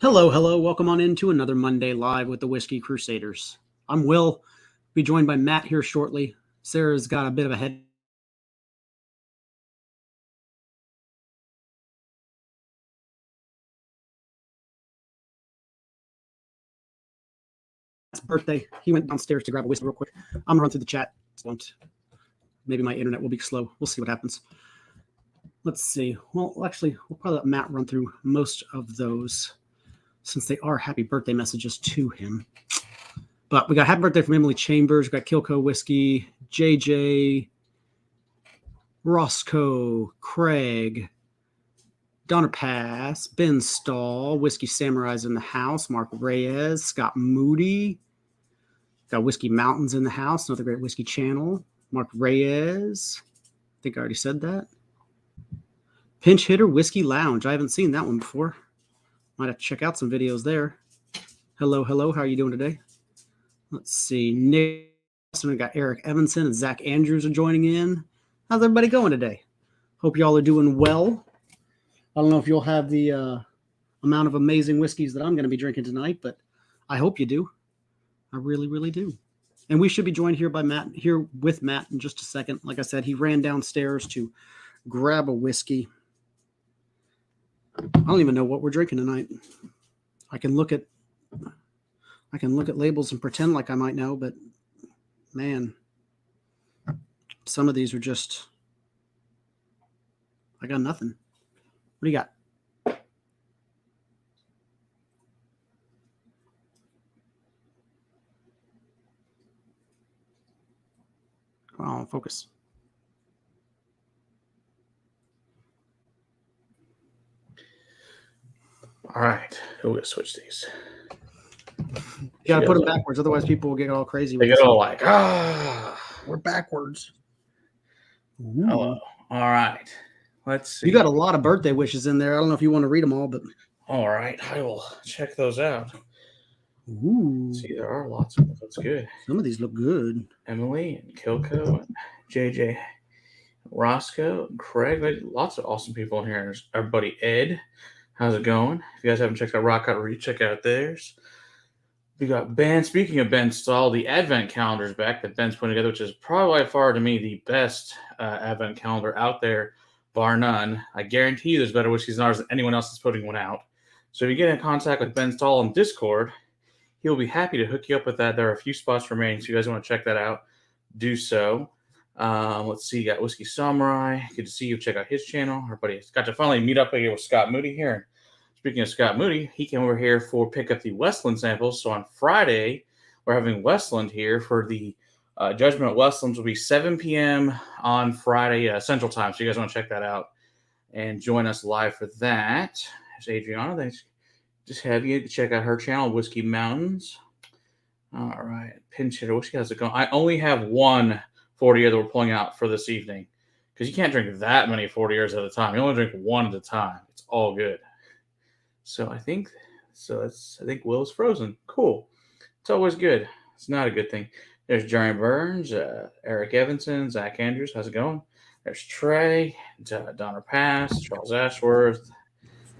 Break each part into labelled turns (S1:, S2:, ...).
S1: Hello, hello. Welcome on into another Monday Live with the Whiskey Crusaders. I'm Will. Be joined by Matt here shortly. Sarah's got a bit of a head. Birthday. He went downstairs to grab a whiskey real quick. I'm gonna run through the chat. Maybe my internet will be slow. We'll see what happens. Let's see. Well, actually, we'll probably let Matt run through most of those since they are happy birthday messages to him. But we got happy birthday from Emily Chambers. We got Kilco Whiskey, JJ, Roscoe, Craig, Donner Pass, Ben Stahl, Whiskey Samurais in the house, Mark Reyes, Scott Moody, got Whiskey Mountains in the house, another great whiskey channel, Mark Reyes, I think I already said that. Pinch Hitter Whiskey Lounge, I haven't seen that one before. Might have to check out some videos there. Hello, hello, how are you doing today? Let's see, Nick, we got Eric Evanson and Zach Andrews are joining in. How's everybody going today? Hope y'all are doing well. I don't know if you'll have the amount of amazing whiskeys that I'm going to be drinking tonight, but I hope you do. I really, really do. And we should be joined here with Matt in just a second. Like I said, he ran downstairs to grab a whiskey. I don't even know what we're drinking tonight. I can look at labels and pretend like I might know, but man, some of these are just, I got nothing. What do you got? Come on, focus.
S2: All right, we're gonna switch these.
S1: You gotta put them backwards, otherwise people will get all crazy.
S2: They get all like,
S1: we're backwards.
S2: Ooh. Hello. All right. Let's see.
S1: You got a lot of birthday wishes in there. I don't know if you want to read them all, but
S2: all right, I will check those out.
S1: Ooh.
S2: See, there are lots of them. That's good.
S1: Some of these look good.
S2: Emily and Kilco and JJ, Roscoe and Craig. Lots of awesome people in here. There's our buddy Ed. How's it going? If you guys haven't checked out Rock Out Read, check out theirs. We got Ben. Speaking of Ben Stahl, the Advent calendar is back that Ben's putting together, which is probably by far to me the best Advent calendar out there, bar none. I guarantee you there's better whiskeys than ours than anyone else is putting one out. So if you get in contact with Ben Stahl on Discord, he'll be happy to hook you up with that. There are a few spots remaining, so if you guys want to check that out, do so. Let's see, you got Whiskey Samurai. Good to see you. Check out his channel. Our buddy got to finally meet up here with Scott Moody here. Speaking of Scott Moody, he came over here for pick up the Westland samples. So on Friday, we're having Westland here for the Judgment Westlands will be 7 p.m. on Friday Central Time. So you guys want to check that out and join us live for that. There's Adriana. Thanks. Just have you check out her channel, Whiskey Mountains. All right. Pinch Hitter Whiskey. How's it going? I only have one 40-year that we're pulling out for this evening because you can't drink that many 40 years at a time. You only drink one at a time. It's all good. So I think Will's frozen. Cool. It's always good. It's not a good thing. There's Jerry Burns, Eric Evanson, Zach Andrews. How's it going? There's Trey, Donner Pass, Charles Ashworth.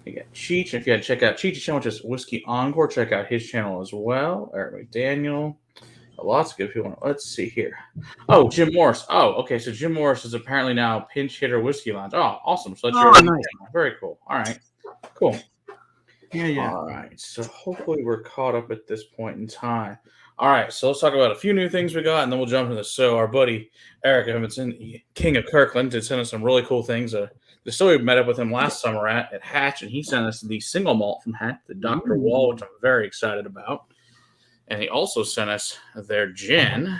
S2: You got Cheech. If you had to check out Cheech's channel, which is Whiskey Encore, check out his channel as well. Eric McDaniel. Lots of good people. Let's see here. Oh, Jim Morris. Oh, okay. So Jim Morris is apparently now Pinch Hitter Whiskey Lounge. Oh, awesome. So that's
S1: nice.
S2: Very cool. All right. Cool.
S1: Yeah.
S2: All right. So hopefully we're caught up at this point in time. All right. So let's talk about a few new things we got, and then we'll jump into this. So our buddy Eric Evanson, King of Kirkland, did send us some really cool things. We met up with him last summer at Hatch, and he sent us the single malt from Hatch, the Dr. Wall, which I'm very excited about. And he also sent us their gin.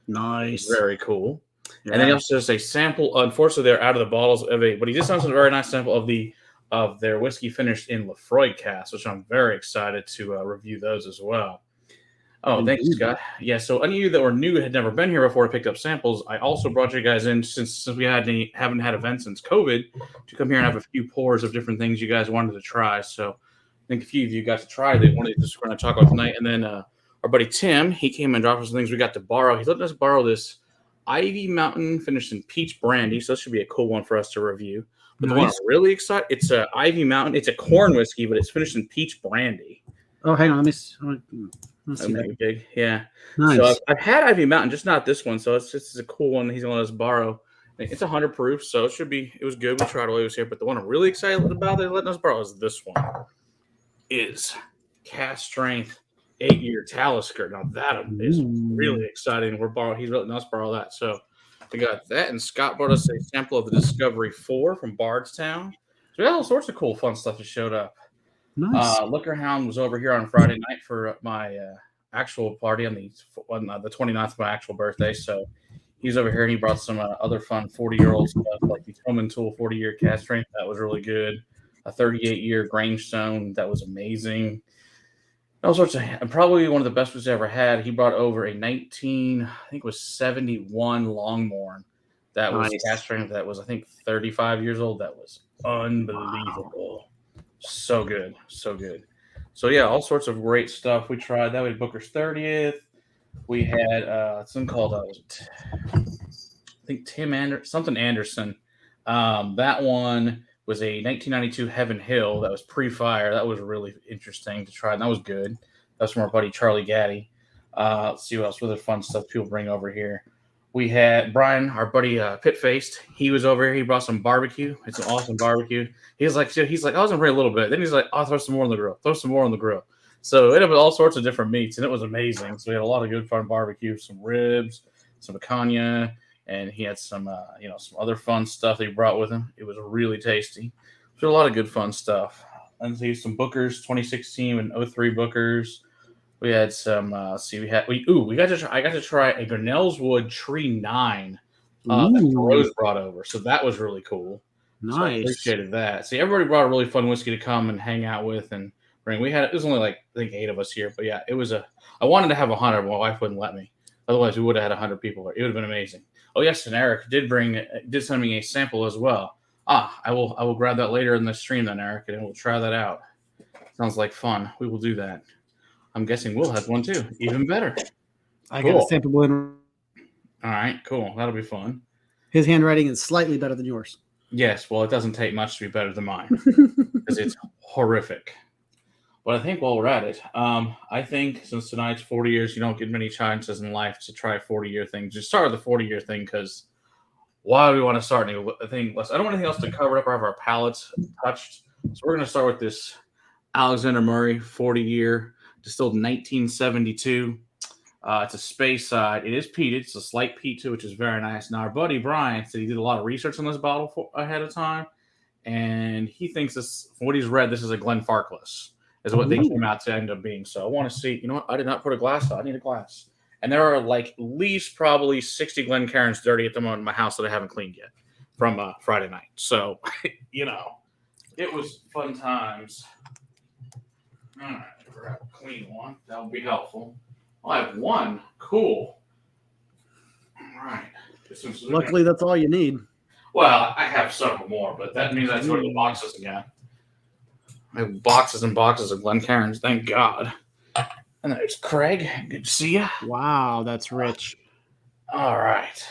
S1: Nice.
S2: Very cool. Yeah. And then he also has a sample. Unfortunately, they're out of the bottles but he just sent us a very nice sample of their whiskey finished in Lefroy cask, which I'm very excited to review those as well. Oh, thanks, Scott. Yeah, so any of you that were new had never been here before to pick up samples, I also brought you guys in since we haven't had events since COVID to come here and have a few pours of different things you guys wanted to try. So I think a few of you got to try the one that we're going to talk about tonight. And then our buddy Tim, he came and dropped us some things we got to borrow. He let us borrow this Ivy Mountain finished in peach brandy, so this should be a cool one for us to review. But the one I'm really excited, it's a Ivy Mountain. It's a corn whiskey, but it's finished in peach brandy.
S1: Oh, hang on. Let me see
S2: That'd be big. Yeah.
S1: Nice.
S2: So I've had Ivy Mountain, just not this one. So it's a cool one. He's going to let us borrow. It's 100 proof, so it was good. We tried while he was here. But the one I'm really excited about they're letting us borrow is this one. Is cast strength 8-year Talisker. Now that is really exciting. He's letting us borrow that. So we got that, and Scott brought us a sample of the Discovery 4 from Bardstown. So we got all sorts of cool, fun stuff that showed up.
S1: Nice.
S2: Liquor Hound was over here on Friday night for my actual party on the 29th of my actual birthday. So he's over here, and he brought some other fun 40-year-old stuff, like the Tillman Tool 40-year cast strength. That was really good. A 38-year Grangestone. That was amazing. All sorts of, and probably one of the best we've ever had. He brought over a 71 Longmorn. That was cast strength. That was, I think, 35 years old. That was unbelievable. Wow. So good. So good. So, yeah, all sorts of great stuff we tried. That was Booker's 30th. We had something called, I think, something Anderson. That one was a 1992 Heaven Hill. That was pre-fire. That was really interesting to try, and that was good. That's from our buddy Charlie Gaddy. Let's see what else. What other fun stuff people bring over here. We had Brian, our buddy Pit-Faced. He was over here. He brought some barbecue. It's an awesome barbecue. He's like, I was gonna bring a little bit. Then he's like, I'll throw some more on the grill. So it had all sorts of different meats, and it was amazing. So we had a lot of good fun barbecue, some ribs, some picanha, and he had some some other fun stuff that he brought with him. It was really tasty. So a lot of good fun stuff. And so some Bookers, 2016 and 03 Bookers. We had some. I got to try a Grinnell's Wood Tree 9 that Rose brought over. So that was really cool.
S1: Nice.
S2: So I appreciated that. See, everybody brought a really fun whiskey to come and hang out with and bring. It was only like I think 8 of us here, but yeah, it was I wanted to have 100, but my wife wouldn't let me. Otherwise, we would have had 100 people. It would have been amazing. Oh yes, and Eric did send me a sample as well. I will grab that later in the stream then, Eric, and we'll try that out. Sounds like fun. We will do that. I'm guessing we'll have one too. Even better.
S1: I got a sample in.
S2: All right, cool. That'll be fun.
S1: His handwriting is slightly better than yours.
S2: Yes, well, it doesn't take much to be better than mine because it's horrific. But I think while we're at it, I think since tonight's 40 years, you don't get many chances in life to try a 40-year thing. Just start with the 40-year thing because why do we want to start anything? I don't want anything else to cover up or have our palates touched. So we're going to start with this Alexander Murray 40-year, distilled in 1972. It's a Speyside. It is peated. It's a slight peat too, which is very nice. Now, our buddy Brian said he did a lot of research on this bottle ahead of time, and he thinks this, from what he's read, this is a Glenfarclas. Is what they came out to end up being. So I want to see, you know what? I did not put a glass on. I need a glass. And there are like at least probably 60 Glencairns dirty at the moment in my house that I haven't cleaned yet from Friday night. So, it was fun times. All right, grab a clean one. That would be helpful. I have one. Cool. All right.
S1: Luckily, that's all you need.
S2: Well, I have several more, but that means I have to go to the boxes again. I have boxes and boxes of Glencairns, thank God. And there's Craig. Good to see you.
S1: Wow, that's rich.
S2: All right.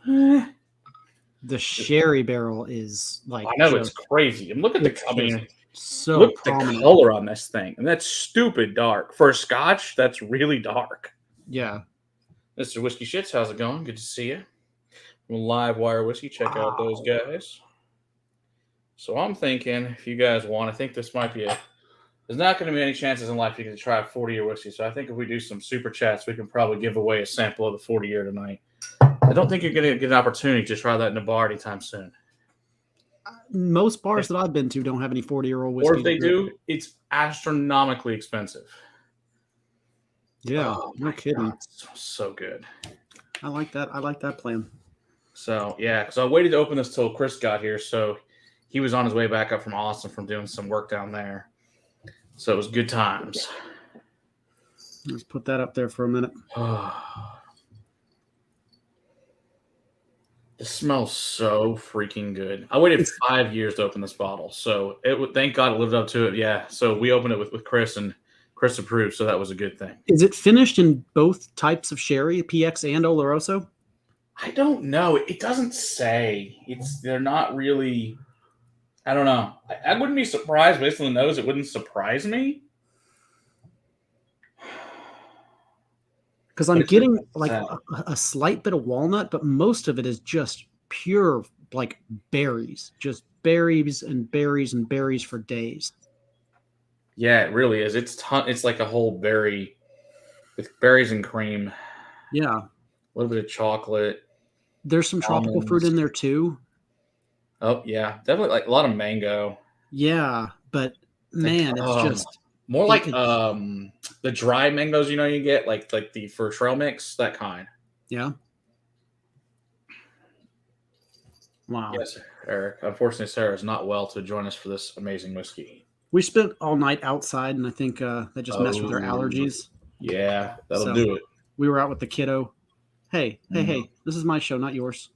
S1: The sherry barrel is like...
S2: I know, it's crazy. And look at the color.
S1: So
S2: look
S1: prominent.
S2: At the color on this thing. And that's stupid dark. For a Scotch, that's really dark.
S1: Yeah.
S2: Mr. Whiskey Shits, how's it going? Good to see you. From Live Wire Whiskey, check out those guys. So I'm thinking, if you guys want, I think this might be there's not going to be any chances in life you can try a 40-year whiskey. So I think if we do some super chats, we can probably give away a sample of the 40-year tonight. I don't think you're going to get an opportunity to try that in a bar anytime soon.
S1: Most bars that I've been to don't have any 40-year-old whiskey.
S2: Or if they do, it's astronomically expensive.
S1: Yeah, no kidding.
S2: God, so good.
S1: I like that. I like that plan.
S2: So, yeah, because I waited to open this till Chris got here, so he was on his way back up from Austin from doing some work down there. So it was good times.
S1: Let's put that up there for a minute.
S2: It smells so freaking good. I waited 5 years to open this bottle, so thank God it lived up to it. Yeah, so we opened it with Chris, and Chris approved, so that was a good thing.
S1: Is it finished in both types of sherry, PX and Oloroso?
S2: I don't know. It doesn't say. They're not really. I don't know. I wouldn't be surprised based on the nose. It wouldn't surprise me.
S1: Because I'm getting like a slight bit of walnut, but most of it is just pure like berries, just berries and berries and berries for days.
S2: Yeah, it really is. It's like a whole berry with berries and cream.
S1: Yeah.
S2: A little bit of chocolate.
S1: There's some tropical fruit in there too.
S2: Oh yeah, definitely like a lot of mango.
S1: Yeah, but man, it's just
S2: more like the dry mangoes you get like the for trail mix, that kind.
S1: Yeah. Wow.
S2: Yes, Eric. Unfortunately, Sarah is not well to join us for this amazing whiskey.
S1: We spent all night outside, and I think that just messed with our allergies.
S2: Yeah, that'll do it.
S1: We were out with the kiddo. Hey, this is my show, not yours.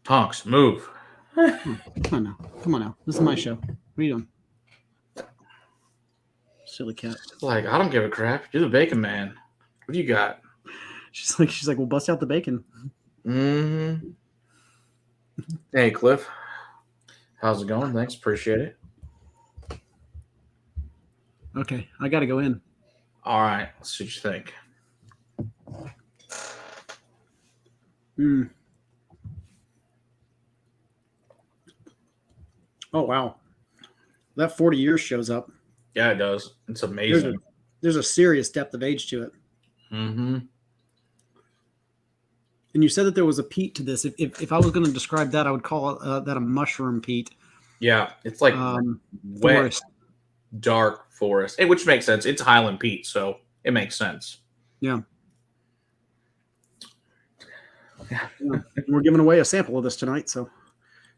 S2: Tonks, move.
S1: Come on now. This is my show. What are you doing? Silly cat.
S2: Like, I don't give a crap. You're the bacon man. What do you got?
S1: She's like, well, bust out the bacon.
S2: Mm-hmm. Hey, Cliff. How's it going? Thanks. Appreciate it.
S1: Okay, I got to go in.
S2: All right. Let's see what you think.
S1: Oh, wow. That 40 years shows up.
S2: Yeah, it does. It's amazing.
S1: There's a serious depth of age to it.
S2: Mm-hmm.
S1: And you said that there was a peat to this. If I was going to describe that, I would call that a mushroom peat.
S2: Yeah, it's like wet,
S1: forest.
S2: Dark forest, which makes sense. It's Highland peat, so it makes sense.
S1: Yeah. We're giving away a sample of this tonight, so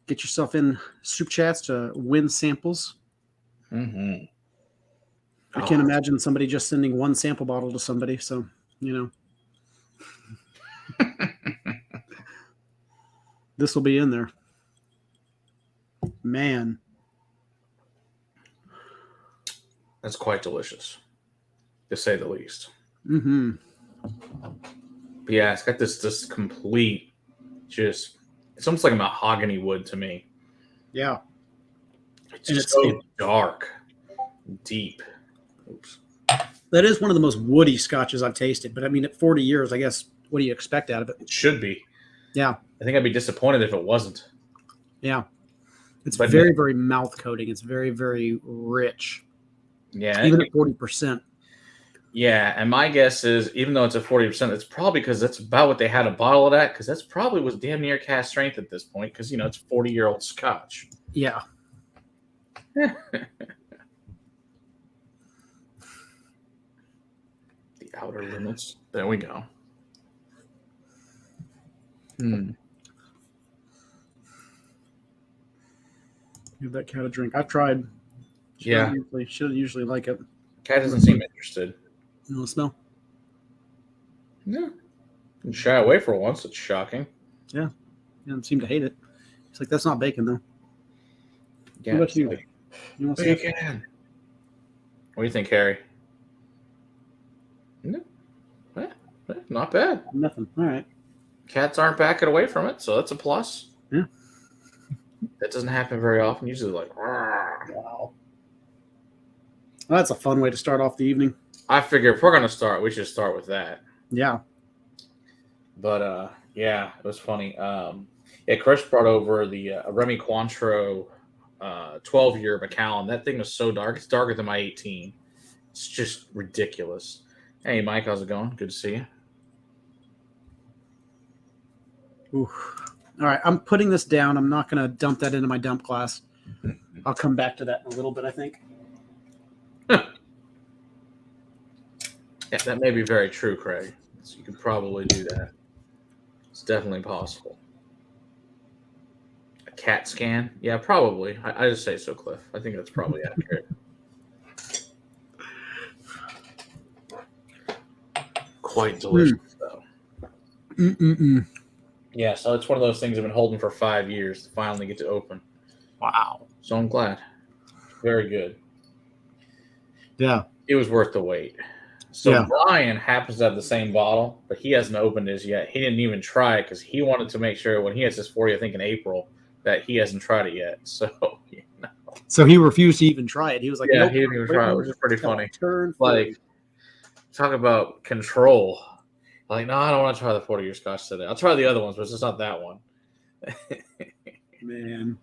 S1: get yourself in soup chats to win samples.
S2: Mm-hmm.
S1: I can't imagine somebody just sending one sample bottle to somebody, so this will be in there. Man,
S2: that's quite delicious, to say the least.
S1: Mm-hmm.
S2: But yeah, it's got this complete, it's almost like a mahogany wood to me.
S1: Yeah.
S2: It's just so dark, deep. Oops.
S1: That is one of the most woody scotches I've tasted. But I mean, at 40 years, I guess, what do you expect out of it?
S2: It should be.
S1: Yeah.
S2: I think I'd be disappointed if it wasn't.
S1: Yeah. It's very, very mouth coating. It's very, very rich.
S2: Yeah.
S1: Even at 40%.
S2: Yeah. And my guess is, even though it's at 40%, it's probably because that's about what they had a bottle of that. Because that's probably was damn near cast strength at this point. Because, it's 40-year-old scotch.
S1: Yeah.
S2: The outer limits. There we go.
S1: Give that cat a drink. I've tried. She doesn't usually like it.
S2: Cat doesn't seem interested.
S1: You want to smell?
S2: Yeah. And shy away for once. It's shocking.
S1: Yeah. He doesn't seem to hate it. He's like, that's not bacon, though.
S2: Yeah.
S1: What about you? You want
S2: bacon. What do you think, Harry? No. Not bad.
S1: Nothing. All right.
S2: Cats aren't backing away from it, so that's a plus.
S1: Yeah.
S2: That doesn't happen very often. Usually like,
S1: wow. Well, that's a fun way to start off the evening.
S2: I figure if we're going to start, we should start with that.
S1: Yeah.
S2: But, yeah, it was funny. Chris brought over the Remy Cointreau 12-year Macallan. That thing was so dark. It's darker than my 18. It's just ridiculous. Hey, Mike, how's it going? Good to see you.
S1: Ooh. All right, I'm putting this down. I'm not going to dump that into my dump glass. I'll come back to that in a little bit, I think.
S2: Yeah, that may be very true, Craig. So you could probably do that. It's definitely possible. A CAT scan? Yeah, probably. I just say so, Cliff. I think that's probably accurate. Quite delicious, though. Yeah, so it's one of those things I've been holding for 5 years to finally get to open.
S1: Wow.
S2: So I'm glad. Very good.
S1: Yeah.
S2: It was worth the wait. So
S1: Yeah.
S2: Brian happens to have the same bottle, but he hasn't opened his yet. He didn't even try it because he wanted to make sure when he has his 40, I think in April, that he hasn't tried it yet. So,
S1: So he refused to even try it. He was like,
S2: yeah,
S1: nope,
S2: he didn't even try it, which is pretty funny.
S1: Turn 40.
S2: Like, talk about control. Like, no, I don't want to try the 40-year Scotch today. I'll try the other ones, but it's just not that one.
S1: Man.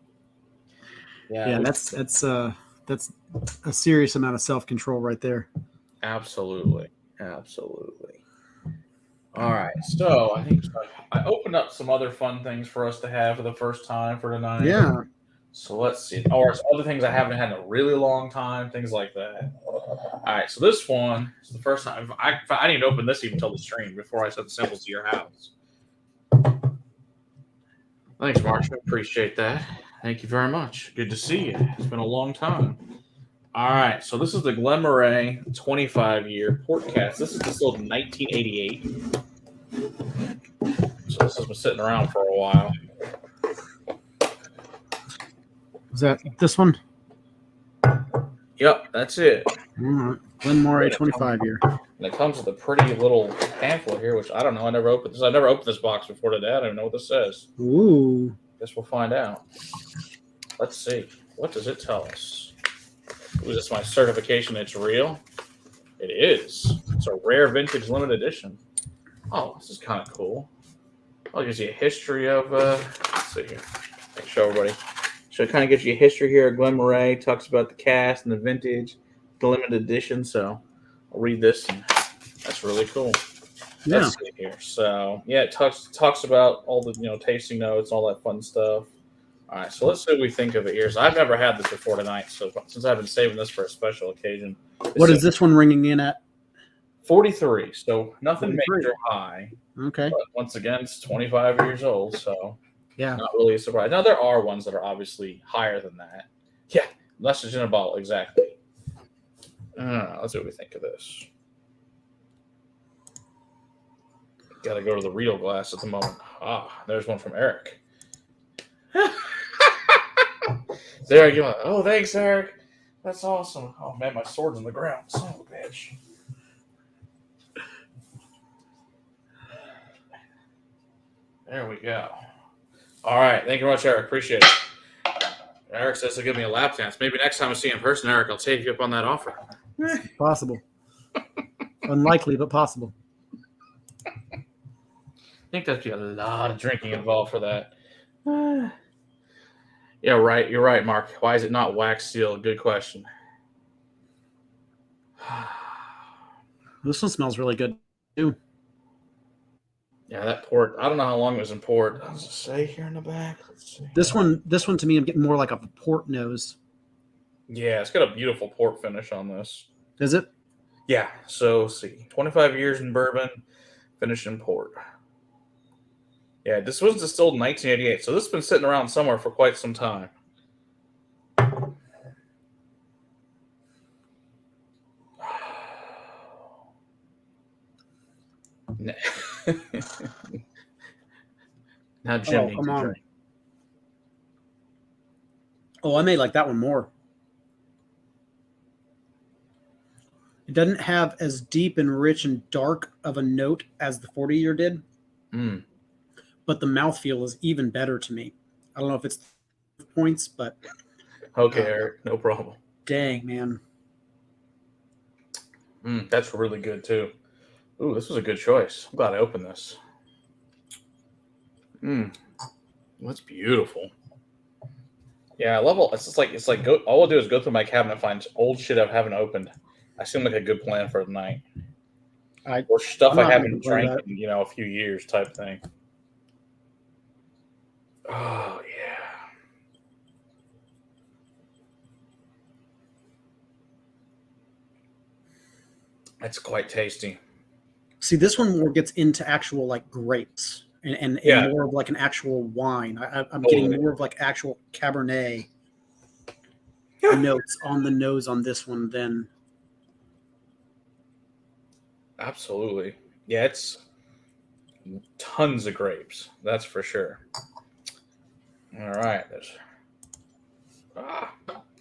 S2: Yeah,
S1: that's a serious amount of self-control right there.
S2: absolutely. All right, so I think I opened up some other fun things for us to have for the first time for tonight.
S1: Yeah.
S2: So let's see. Or other things I haven't had in a really long time, things like that. All right, so this one is the first time. I didn't open this even until the stream before I sent the samples to your house. Thanks, Marshall. Appreciate that. Thank you very much. Good to see you. It's been a long time. All right, so this is the Glen Murray 25-year port cast. This is distilled in 1988. So this has been sitting around for a while.
S1: Is that this one?
S2: Yep, that's it.
S1: All right. Glen Murray 25-year.
S2: And it comes with a pretty little pamphlet here, which I don't know. I never opened this. I never opened this box before today. I don't even know what this says.
S1: Ooh.
S2: Guess we'll find out. Let's see. What does it tell us? Is this my certification it's real? It is. It's a rare vintage limited edition. Oh, this is kind of cool. Oh, it gives you a history of, let's see here. Show everybody. So it kind of gives you a history here of Glen Murray. Talks about the cast and the vintage, the limited edition. So I'll read this. And that's really cool.
S1: Yeah.
S2: Let's see here. So yeah, it talks about all the tasting notes, all that fun stuff. All right, so let's see what we think of it here. So I've never had this before tonight, so since I've been saving this for a special occasion.
S1: What is this one ringing in at?
S2: 43, so nothing
S1: 43.
S2: major high.
S1: Okay.
S2: But once again, it's 25 years old, so
S1: Yeah.
S2: not really a surprise. Now, there are ones that are obviously higher than that. Yeah, less than a bottle, exactly. Let's see what we think of this. Got to go to the real glass at the moment. Ah, there's one from Eric. There you go. Oh, thanks, Eric. That's awesome. Oh, man, my sword's on the ground. Son of a bitch. There we go. All right. Thank you very much, Eric. Appreciate it. Eric says he'll give me a lap dance. Maybe next time I see you in person, Eric, I'll take you up on that offer.
S1: Possible. Unlikely, but possible.
S2: I think there'd be a lot of drinking involved for that. Yeah, right. You're right, Mark. Why is it not wax sealed? Good question.
S1: This one smells really good too.
S2: Yeah, that port. I don't know how long it was in port. Does it say here in the back? Let's see.
S1: This one to me, I'm getting more like a port nose.
S2: Yeah, it's got a beautiful port finish on this.
S1: Is it?
S2: Yeah. So let's see, 25 years in bourbon, finished in port. Yeah, this was distilled in 1988, so this has been sitting around somewhere for quite some time. Now Jim needs a drink.
S1: Oh, I may like that one more. It doesn't have as deep and rich and dark of a note as the 40-year did. But the mouthfeel is even better to me. I don't know if it's points, but
S2: okay, Eric, no problem.
S1: Dang, man.
S2: That's really good too. Ooh, this was a good choice. I'm glad I opened this. That's beautiful. Yeah, I love all. It's just like all I'll do is go through my cabinet and find old shit I haven't opened. I seem like a good plan for the night. Or stuff I haven't drank in a few years type thing. Oh yeah. That's quite tasty.
S1: See, this one more gets into actual like grapes and more of like an actual wine. I'm getting more of like actual Cabernet notes on the nose on this one than.
S2: Absolutely. Yeah, it's tons of grapes. That's for sure. All right.
S1: Oh,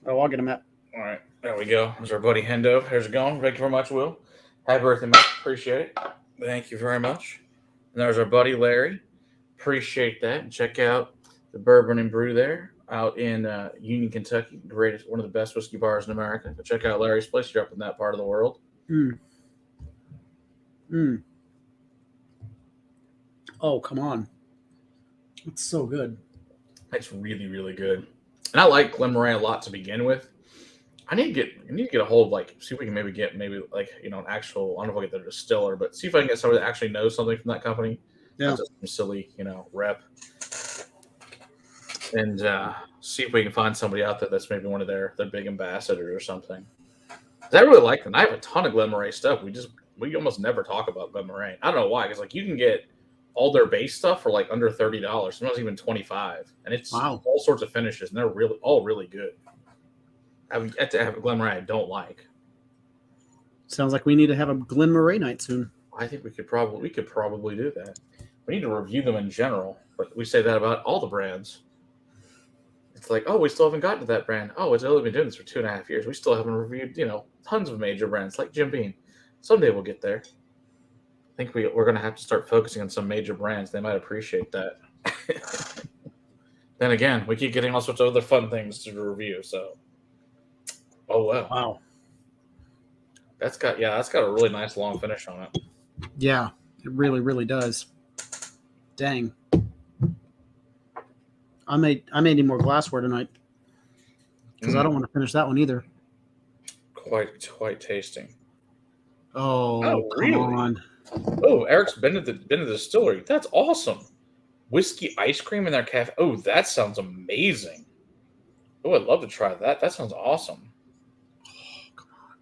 S1: I'll get him at.
S2: All right. There we go. There's our buddy Hendo. Here's it going. Thank you very much, Will. Happy birthday, Mike. Appreciate it. Thank you very much. And there's our buddy Larry. Appreciate that. And check out the Bourbon and Brew there out in Union, Kentucky. Greatest, one of the best whiskey bars in America. Go check out Larry's place. You're up in that part of the world.
S1: Oh, come on. It's so good.
S2: It's really, really good. And I like Glen Moray a lot to begin with. I need to get a hold of, see if we can get an actual, I don't know if I'll get the distiller, but see if I can get somebody that actually knows something from that company.
S1: Yeah.
S2: Not just some silly, rep. And see if we can find somebody out there that's maybe one of their big ambassadors or something. I really like them. I have a ton of Glen Moray stuff. We almost never talk about Glen Moray. I don't know why, because you can get all their base stuff for under $30, sometimes even $25, and it's all sorts of finishes, and they're all really good. I've yet to have a Glen Moray I don't like.
S1: Sounds like we need to have a Glen Moray night soon.
S2: I think we could probably do that. We need to review them in general, but we say that about all the brands. It's we still haven't gotten to that brand. Oh, it's only been doing this for 2.5 years. We still haven't reviewed, tons of major brands like Jim Beam. Someday we'll get there. I think we're going to have to start focusing on some major brands. They might appreciate that. Then again, we keep getting all sorts of other fun things to review. So, oh wow, that's got a really nice long finish on it.
S1: Yeah, it really, really does. Dang, I may need more glassware tonight because I don't want to finish that one either.
S2: Quite tasting.
S1: Oh,
S2: really?
S1: Come on.
S2: Oh, Eric's been to the distillery. That's awesome. Whiskey ice cream in their cafe. Oh, that sounds amazing. Oh, I'd love to try that. That sounds awesome.
S1: Oh, come on.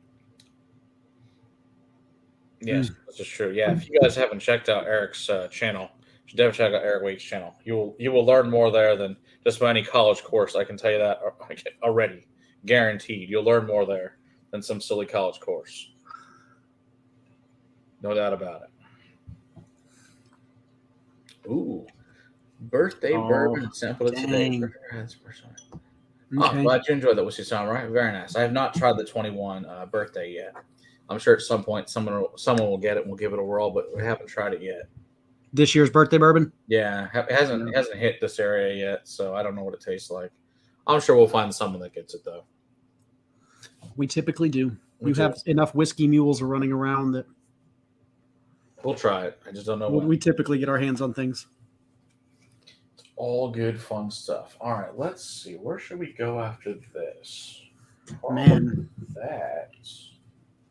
S2: Yes, this is true. Yeah, if you guys haven't checked out Eric's channel, you should definitely check out Eric Wake's channel. You will learn more there than just about any college course. I can tell you that already. Guaranteed. You'll learn more there than some silly college course. No doubt about it. Ooh. Birthday bourbon sample it today. I'm glad you enjoyed that whiskey sound, right? Very nice. I have not tried the 21 birthday yet. I'm sure at some point someone will get it and we'll give it a whirl, but we haven't tried it yet.
S1: This year's birthday bourbon?
S2: Yeah, it hasn't hit this area yet, so I don't know what it tastes like. I'm sure we'll find someone that gets it though.
S1: We typically do. You have enough whiskey mules running around that
S2: we'll try it. I just don't know when.
S1: We typically get our hands on things.
S2: It's all good, fun stuff. All right, let's see. Where should we go after this?
S1: Man.
S2: That.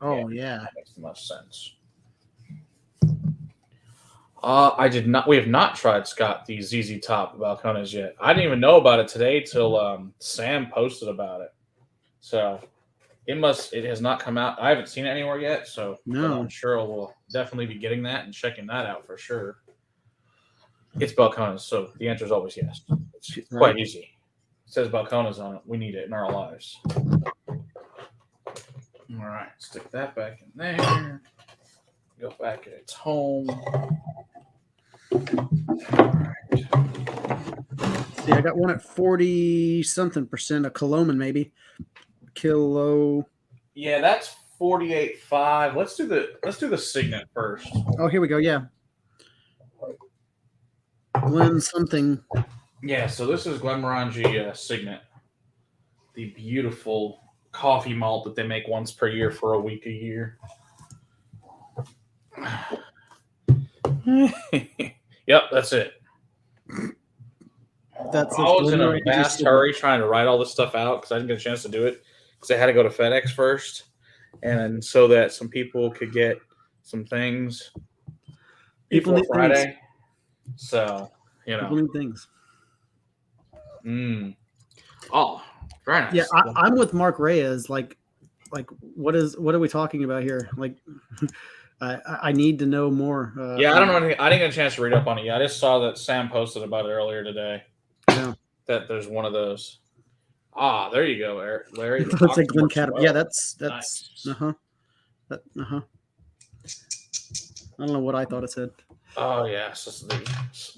S1: Oh, yeah.
S2: That makes the most sense. We have not tried, Scott, the ZZ Top Balcones yet. I didn't even know about it today till Sam posted about it. So it has not come out. I haven't seen it anywhere yet, so
S1: no.
S2: I'm sure we'll definitely be getting that and checking that out for sure. It's Balcones, so the answer is always yes. It's quite easy. It says Balcones on it. We need it in our lives. All right, stick that back in there. Go back at its home. All right.
S1: See, I got one at 40-something%, a Coloman maybe. Kilo.
S2: Yeah, that's 48.5. Let's do the Signet first.
S1: Oh, here we go. Yeah. Glen something.
S2: Yeah, so this is Glenmorangie Signet, the beautiful coffee malt that they make once per year for a week a year. Yep, that's it. I was in a fast hurry trying to write all this stuff out because I didn't get a chance to do it because I had to go to FedEx first, and so that some people could get some things before Friday. Things. So
S1: people need things.
S2: Oh, very nice.
S1: Yeah, I'm with Mark Reyes. Like, what are we talking about here? Like, I need to know more.
S2: Yeah, I don't know anything. I didn't get a chance to read up on it yet. I just saw that Sam posted about it earlier today.
S1: Yeah.
S2: That there's one of those. Ah, there you go, Eric. Larry.
S1: Looks like Glen Caterpillar. Well. Yeah, that's
S2: nice.
S1: I don't know what I thought it said.
S2: Oh yeah, so the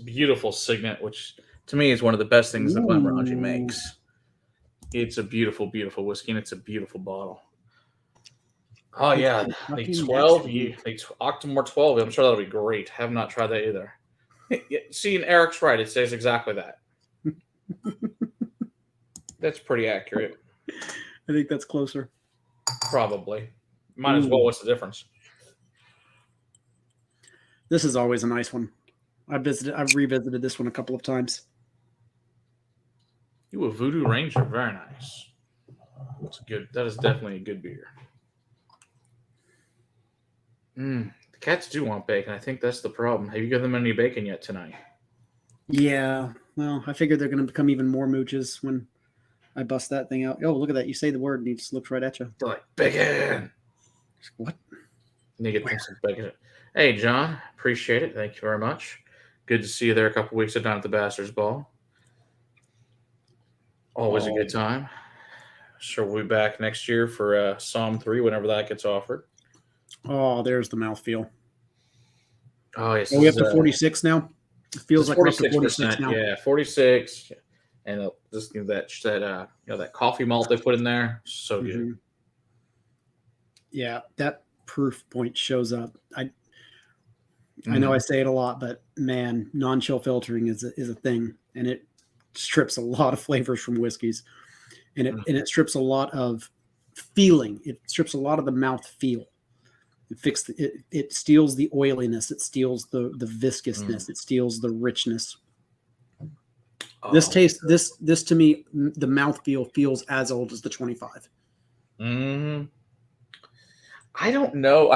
S2: beautiful Signet, which to me is one of the best things that Glenmorangie makes. It's a beautiful, beautiful whiskey, and it's a beautiful bottle. Oh yeah, the
S1: Fucking
S2: 12.
S1: Mexican.
S2: The Octomore 12. I'm sure that'll be great. Have not tried that either. See, and Eric's right. It says exactly that. That's pretty accurate.
S1: I think that's closer.
S2: Probably. Might as well. What's the difference?
S1: This is always a nice one. I've revisited this one a couple of times.
S2: You a Voodoo Ranger. Very nice. That's good. That is definitely a good beer. The cats do want bacon. I think that's the problem. Have you given them any bacon yet tonight?
S1: Yeah. Well, I figured they're going to become even more mooches when I bust that thing out. Oh, look at that. You say the word and he just looks right at you.
S2: They're like, bacon.
S1: What?
S2: And you get them some bacon. Hey, John. Appreciate it. Thank you very much. Good to see you there a couple weeks down at the Bastards Ball. Always a good time. Sure, we'll be back next year for Psalm 3 whenever that gets offered.
S1: Oh, there's the mouthfeel.
S2: Oh, yes.
S1: Are we up to 46 now? It feels like we're up to 46 now.
S2: Yeah, 46. And just that coffee malt they put in there, so good.
S1: Yeah, that proof point shows up. I know I say it a lot, but man, non-chill filtering is a thing, and it strips a lot of flavors from whiskeys, and it strips a lot of feeling. It strips a lot of the mouth feel. It steals the oiliness. It steals the viscousness. It steals the richness. This to me, the mouthfeel feels as old as the 25.
S2: I don't know.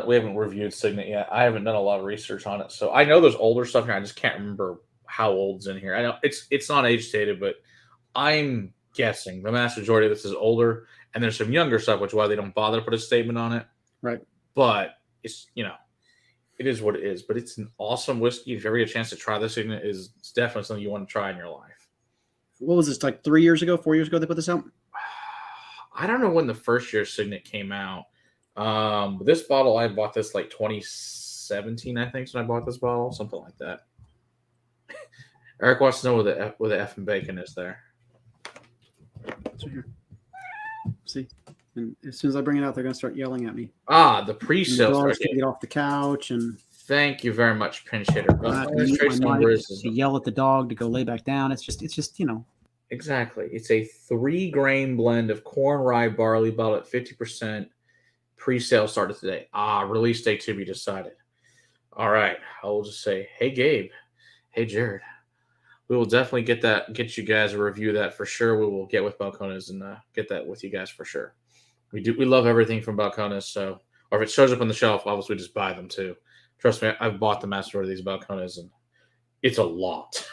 S2: We haven't reviewed Signet yet. I haven't done a lot of research on it. So I know there's older stuff here. I just can't remember how old's in here. I know it's not age stated, but I'm guessing the vast majority of this is older. And there's some younger stuff, which is why they don't bother to put a statement on it.
S1: Right.
S2: But it's, it is what it is. But it's an awesome whiskey. If you ever get a chance to try this Signet, it's definitely something you want to try in your life.
S1: What was this, like 4 years ago they put this out?
S2: I don't know when the first year Signet came out. But this bottle, I bought this like 2017, I think, when I bought this bottle, something like that. Eric wants to know where the F and bacon is there.
S1: It's right here. See, and as soon as I bring it out, they're going to start yelling at me.
S2: The pre-sale
S1: starts to get off the couch, and
S2: thank you very much, pinch hitter.
S1: To yell at the dog to go lay back down. It's just
S2: Exactly. It's a 3-grain blend of corn, rye, barley, bottled at 50%. Pre-sale started today. Release date to be decided. All right. I will just say, hey, Gabe. Hey, Jared. We will definitely get you guys a review of that for sure. We will get with Balcones and get that with you guys for sure. We love everything from Balcones. So, or if it shows up on the shelf, obviously just buy them too. Trust me, I've bought the master of these Balcones, and it's a lot.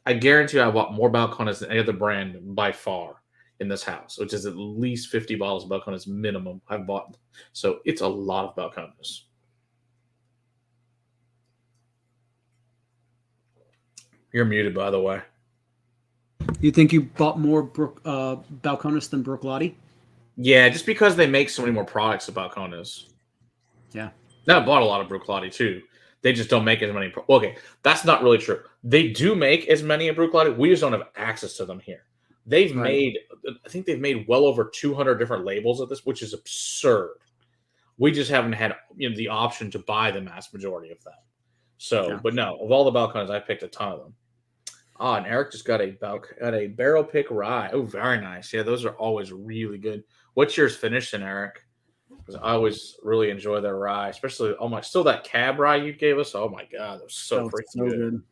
S2: I guarantee you I bought more Balcones than any other brand by far in this house, which is at least 50 bottles of Balcones minimum I've bought. So it's a lot of Balcones. You're muted, by the way.
S1: You think you bought more Balcones than Bruichladdich?
S2: Yeah, just because they make so many more products of Balcones.
S1: Yeah.
S2: Now, I bought a lot of Bruichladdich too. They just don't make as many. Okay, that's not really true. They do make as many of Bruichladdich. We just don't have access to them here. I think they've made well over 200 different labels of this, which is absurd. We just haven't had the option to buy the mass majority of them. So, yeah. But no, of all the Balcones, I picked a ton of them. And Eric just got a barrel pick rye. Oh, very nice. Yeah, those are always really good. What's yours finished in, Eric? Because I always really enjoy their rye, especially still that cab rye you gave us. Oh my god, that was so freaking good.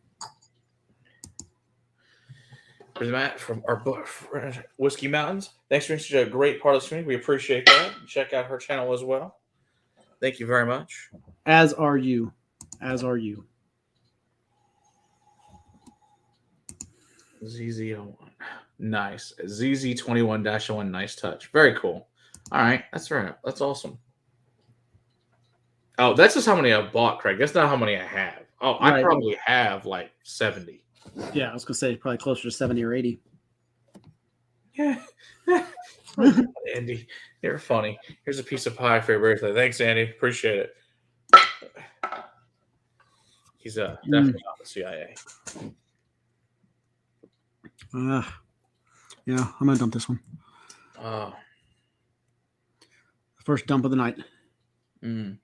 S2: There's Matt from our Whiskey Mountains. Thanks for being such a great part of the stream. We appreciate that. Check out her channel as well. Thank you very much.
S1: As are you. As are you.
S2: ZZ01. Nice. ZZ21-01. Nice touch. Very cool. All right. That's right. That's awesome. Oh, that's just how many I've bought, Craig. That's not how many I have. Oh, right. I probably have like 70.
S1: Yeah, I was going to say probably closer to 70 or 80.
S2: Yeah. Andy, you're funny. Here's a piece of pie for your birthday. Thanks, Andy. Appreciate it. He's definitely not the CIA.
S1: Yeah, I'm going to dump this one. First dump of the night.
S2: Mm.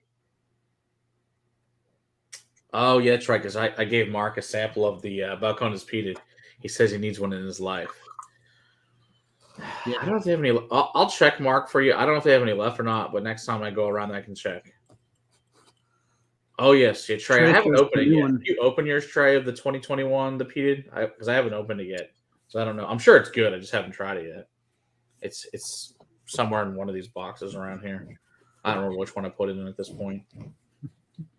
S2: Oh, yeah, that's right. Because I gave Mark a sample of the Balcones peated. He says he needs one in his life.
S1: Yeah.
S2: I don't know if they have any. I'll check, Mark, for you. I don't know if they have any left or not, but next time I go around, I can check. Oh, yes. Yeah, Trey. I haven't opened it yet. Did you open yours, Trey, of the 2021, the peated? Because I haven't opened it yet. So I don't know. I'm sure it's good. I just haven't tried it yet. It's somewhere in one of these boxes around here. I don't remember which one I put it in at this point.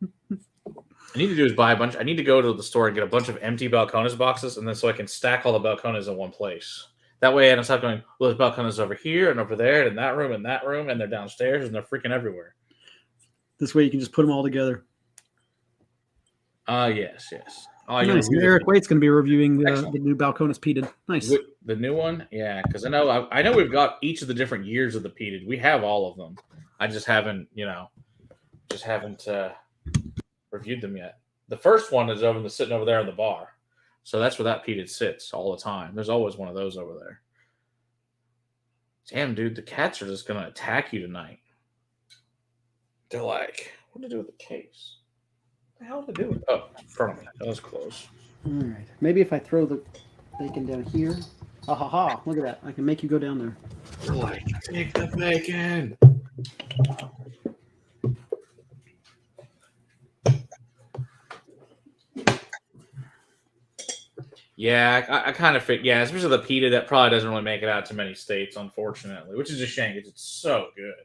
S2: I need to do is buy a bunch. I need to go to the store and get a bunch of empty Balcones boxes, and then so I can stack all the Balcones in one place. That way, I don't stop going, well, there's Balcones over here and over there, and in that room, and they're downstairs, and they're freaking everywhere.
S1: This way, you can just put them all together.
S2: Yes. Oh,
S1: nice. Eric Waite's going to be reviewing the new Balcones peated. Nice.
S2: The new one? Yeah, because I know we've got each of the different years of the peated. We have all of them. I just haven't, reviewed them yet. The first one is sitting over there in the bar. So that's where that peated sits all the time. There's always one of those over there. Damn, dude, the cats are just going to attack you tonight. They're like, what to do with the case? What the hell to do with it? Oh, in front of me. That was close.
S1: All right. Maybe if I throw the bacon down here. Ha. Look at that. I can make you go down there.
S2: Like, take the bacon. Yeah, I kind of think, especially the peated, that probably doesn't really make it out to many states, unfortunately, which is a shame because it's so good.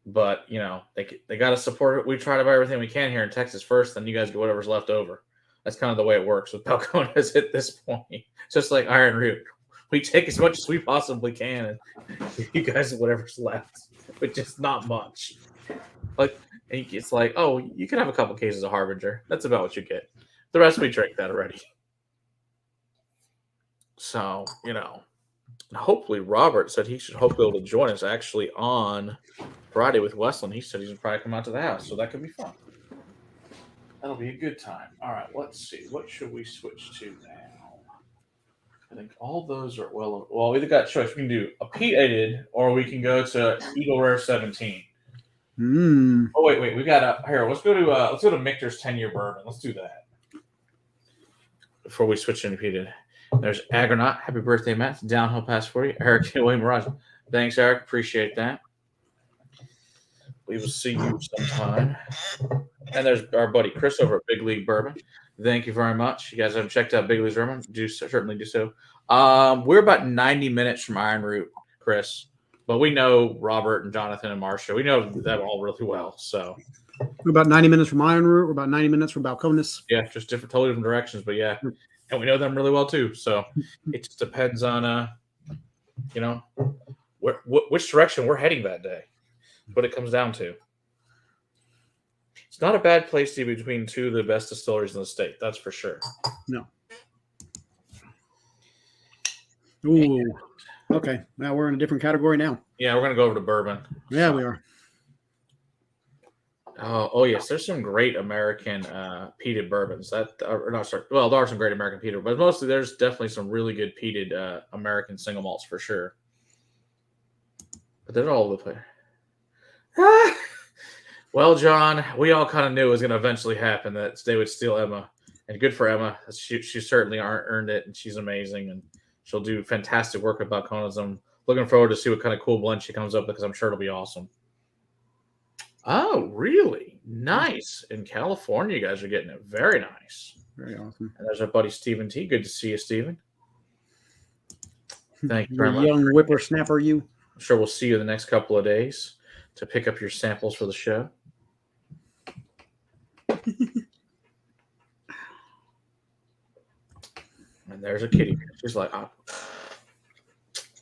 S2: But, they got to support it. We try to buy everything we can here in Texas first, then you guys get whatever's left over. That's kind of the way it works with Balcones at this point. It's just like Iron Root. We take as much as we possibly can and give you guys whatever's left, but just not much. Like, it's like, oh, you can have a couple cases of Harbinger. That's about what you get. The rest we drank that already. So, hopefully Robert said he should hopefully be able to join us actually on Friday with Westland. He said he's going to probably come out to the house, so that could be fun. That'll be a good time. All right, let's see. What should we switch to now? I think all those are well, we either got choice. We can do a peated or we can go to Eagle Rare 17. Oh, wait. We got here. Let's go to Michter's 10-year bourbon. Let's do that. Before we switch into peated. There's Agronaut. Happy birthday, Matt. Downhill pass for you. Eric William Mirage. Thanks, Eric. Appreciate that. We will see you sometime. And there's our buddy Chris over at Big League Bourbon. Thank you very much. You guys haven't checked out Big League Bourbon? Certainly do so. We're about 90 minutes from Iron Root, Chris. But we know Robert and Jonathan and Marcia. We know them all really well. So
S1: we're about 90 minutes from Iron Root. We're about 90 minutes from Balcones.
S2: Yeah, just totally different directions. But yeah, and we know them really well too. So it just depends on, which direction we're heading that day. What it comes down to. It's not a bad place to be between two of the best distilleries in the state. That's for sure.
S1: No. Ooh. Okay. Now we're in a different category now.
S2: Yeah, we're going to go over to bourbon.
S1: Yeah, we are.
S2: Oh yes. There's some great American peated bourbons. There are some great American peated, but mostly there's definitely some really good peated American single malts for sure. But they're all over the place. Well, John, we all kind of knew it was going to eventually happen that they would steal Emma, and good for Emma. She certainly earned it, and she's amazing, and she'll do fantastic work with Balcones. I'm looking forward to see what kind of cool blend she comes up with because I'm sure it'll be awesome. Oh, really? Nice. In California, you guys are getting it. Very nice.
S1: Very awesome.
S2: And there's our buddy Stephen T. Good to see you, Stephen. Thank you very much.
S1: Young whippersnapper, you.
S2: I'm sure we'll see you in the next couple of days to pick up your samples for the show. And there's a kitty. She's like, oh.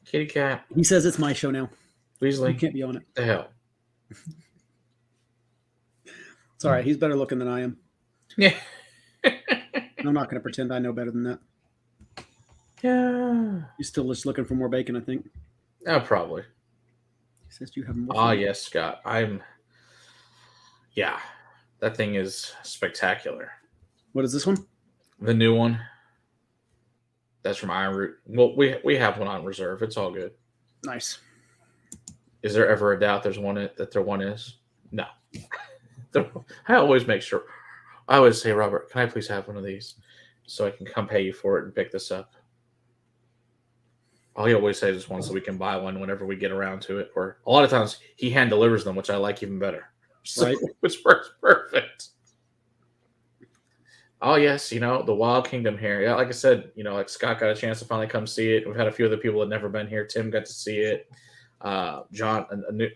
S2: Kitty cat.
S1: He says it's my show now.
S2: Weasley.
S1: You can't be on it.
S2: The hell.
S1: It's all right. He's better looking than I am.
S2: Yeah.
S1: I'm not going to pretend I know better than that.
S2: Yeah.
S1: He's still just looking for more bacon, I think.
S2: Oh, probably.
S1: He says you have more.
S2: Ah, yes, Scott. Yeah. That thing is spectacular.
S1: What is this one?
S2: The new one. That's from Iron Root. Well, we have one on reserve. It's all good.
S1: Nice.
S2: Is there ever a doubt that there one is? No. I always make sure. I always say, Robert, can I please have one of these so I can come pay you for it and pick this up? He always says this one so we can buy one whenever we get around to it. Or a lot of times he hand delivers them, which I like even better. So,
S1: Right.
S2: Which works perfect. Oh yes, the Wild Kingdom here. Yeah, like I said, like Scott got a chance to finally come see it. We've had a few other people that never been here. Tim got to see it. John,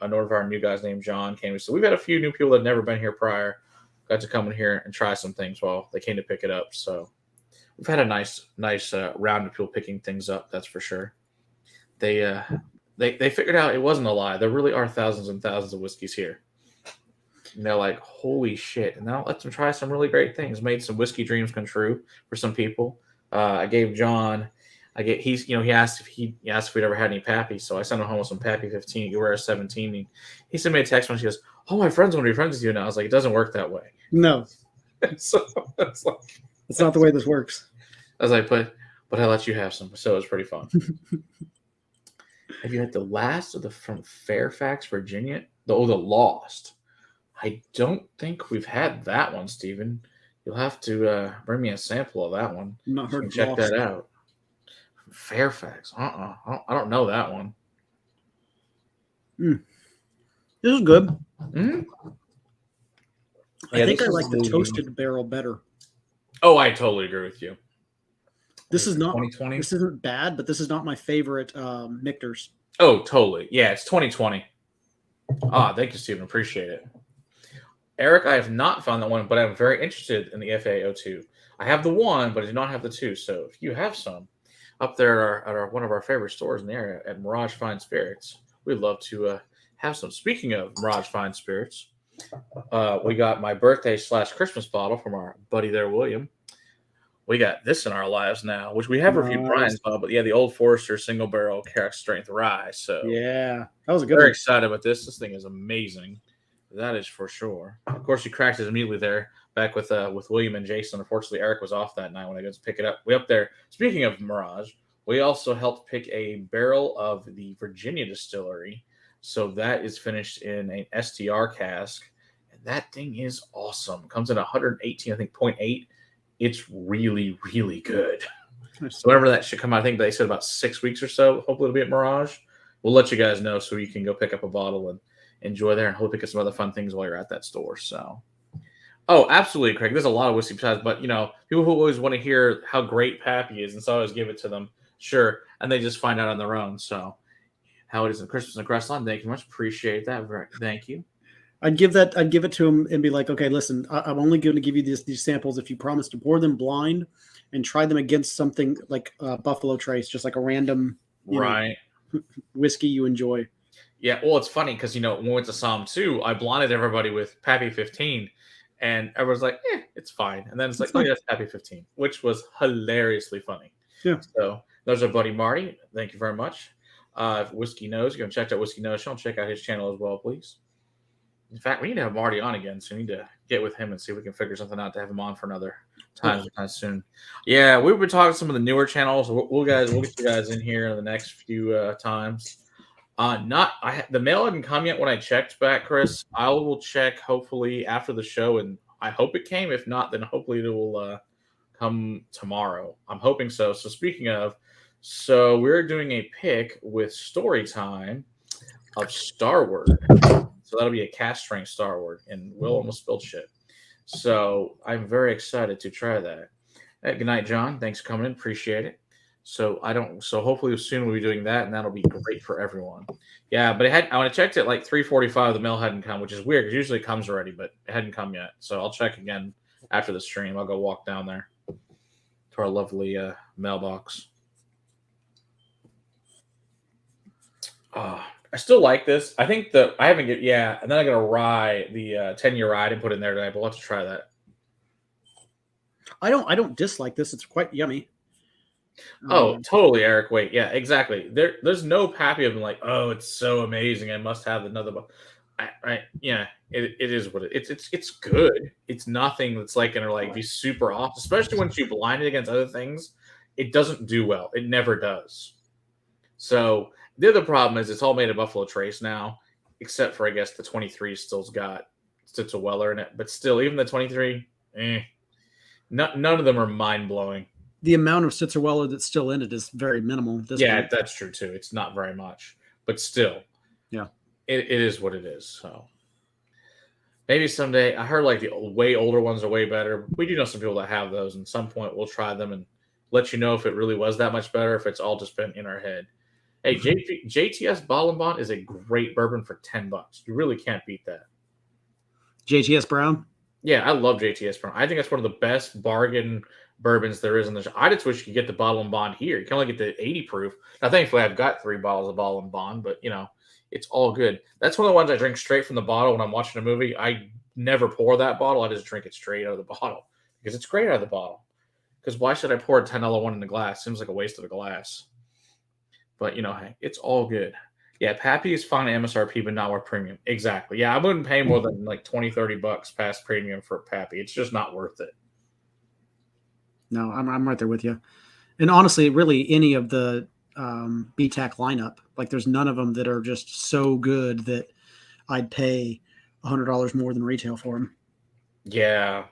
S2: one of our new guys named John came. So we've had a few new people that have never been here prior. Got to come in here and try some things while they came to pick it up. So we've had a nice round of people picking things up. That's for sure. They figured out it wasn't a lie. There really are thousands and thousands of whiskeys here. And they're like, holy shit. And now let them try some really great things. Made some whiskey dreams come true for some people. I gave John, he asked if we'd ever had any Pappy. So I sent him home with some Pappy 15, Guerrero 17. He sent me a text when she goes, oh, my friends want to be friends with you now. I was like, it doesn't work that way.
S1: No.
S2: So it's like,
S1: it's not the way this works.
S2: I was like, but I let you have some. So it was pretty fun. Have you had the last from Fairfax, Virginia? The Lost. I don't think we've had that one, Stephen. You'll have to bring me a sample of that one.
S1: I'm not heard.
S2: Check that out. Fairfax. I don't know that one.
S1: This is good.
S2: Mm-hmm.
S1: I think I like the toasted barrel better.
S2: Oh, I totally agree with you.
S1: This is not
S2: 2020.
S1: This isn't bad, but this is not my favorite Michter's.
S2: Oh, totally. Yeah, it's 2020. Thank you, Stephen. Appreciate it. Eric, I have not found that one, but I'm very interested in the FA02. I have the one, but I do not have the two. So if you have some up there at one of our favorite stores in the area at Mirage Fine Spirits, we'd love to have some. Speaking of Mirage Fine Spirits, we got my birthday / Christmas bottle from our buddy there, William. We got this in our lives now, which we have reviewed Brian's bottle, but yeah, the Old Forester single barrel character strength rye. So
S1: yeah, that was a good.
S2: Very excited about this. This thing is amazing. That is for sure. Of course, you cracked it immediately there, back with William and Jason. Unfortunately, Eric was off that night when I got to pick it up. We up there. Speaking of Mirage, we also helped pick a barrel of the Virginia distillery. So that is finished in an STR cask, and that thing is awesome. It comes in 118, I think, 0.8. It's really, really good. So whenever that should come out, I think they said about 6 weeks or so. Hopefully it'll be at Mirage. We'll let you guys know so you can go pick up a bottle and enjoy there and hopefully get some other fun things while you're at that store. So, absolutely, Craig. There's a lot of whiskey besides, but people who always want to hear how great Pappy is, and so I always give it to them. Sure, and they just find out on their own. So, how it is in Christmas and Crestline. Thank you much. Appreciate that. Thank you.
S1: I'd give it to him and be like, okay, listen, I'm only going to give you these samples if you promise to pour them blind and try them against something like Buffalo Trace, just like a random whiskey you enjoy.
S2: Yeah, well, it's funny because, when we went to Psalm 2, I blinded everybody with Pappy 15, and everyone's like, it's fine. And then it's like, oh, yeah, that's Pappy 15, which was hilariously funny.
S1: Yeah.
S2: So there's our buddy Marty. Thank you very much. Whiskey Nose, go and check out Whiskey Nose Show. Check out his channel as well, please. In fact, we need to have Marty on again, so we need to get with him and see if we can figure something out to have him on for another time soon. Yeah, we've been talking to some of the newer channels. We'll get you guys in here in the next few times. The mail hadn't come yet when I checked back, Chris. I will check hopefully after the show, and I hope it came. If not, then hopefully it will come tomorrow. I'm hoping so. So speaking of, we're doing a pick with Storytime of Starward. So that'll be a cast strength Starward, and Will almost spilled shit. So I'm very excited to try that. Good night, John. Thanks for coming in. Appreciate it. So hopefully soon we'll be doing that, and that'll be great for everyone. Yeah, but when I checked it like 3:45, the mail hadn't come, which is weird because usually it comes already, but it hadn't come yet. So I'll check again after the stream. I'll go walk down there to our lovely mailbox. I still like this. I think and then I got a rye, the 10-year rye I didn't put in there tonight, but we'll have to try that.
S1: I don't dislike this. It's quite yummy.
S2: Oh, totally, Eric. Wait, yeah, exactly. There's no Pappy of them like, oh, it's so amazing. I must have another. Yeah, it is what it's good. It's nothing that's like gonna like be super off, especially once you blind it against other things. It doesn't do well. It never does. So, The other problem is it's all made of Buffalo Trace now, except for I guess the 23 still's got Stitzel Weller in it, but still, even the 23, none of them are mind blowing.
S1: The amount of Stitzer-Weller that's still in it is very minimal. At this point.
S2: That's true too. It's not very much, but still,
S1: yeah,
S2: it is what it is. So maybe someday. I heard like the way older ones are way better. We do know some people that have those, and at some point we'll try them and let you know if it really was that much better, if it's all just been in our head. Hey, JTS Bottle & Bond is a great bourbon for $10. You really can't beat that.
S1: JTS Brown?
S2: Yeah, I love JTS Brown. I think that's one of the best bargain bourbons there is in the. I just wish you could get the Bottle & Bond here. You can only get the 80 proof. Now, thankfully, I've got 3 bottles of Bottle & Bond, but, it's all good. That's one of the ones I drink straight from the bottle when I'm watching a movie. I never pour that bottle. I just drink it straight out of the bottle because it's great out of the bottle. Because why should I pour a $10 one in the glass? Seems like a waste of a glass. But, hey, it's all good. Yeah, Pappy is fine at MSRP, but not worth premium. Exactly. Yeah, I wouldn't pay more than like $20-$30 past premium for Pappy. It's just not worth it.
S1: No, I'm right there with you. And honestly, really, any of the BTAC lineup, like there's none of them that are just so good that I'd pay $100 more than retail for them.
S2: Yeah.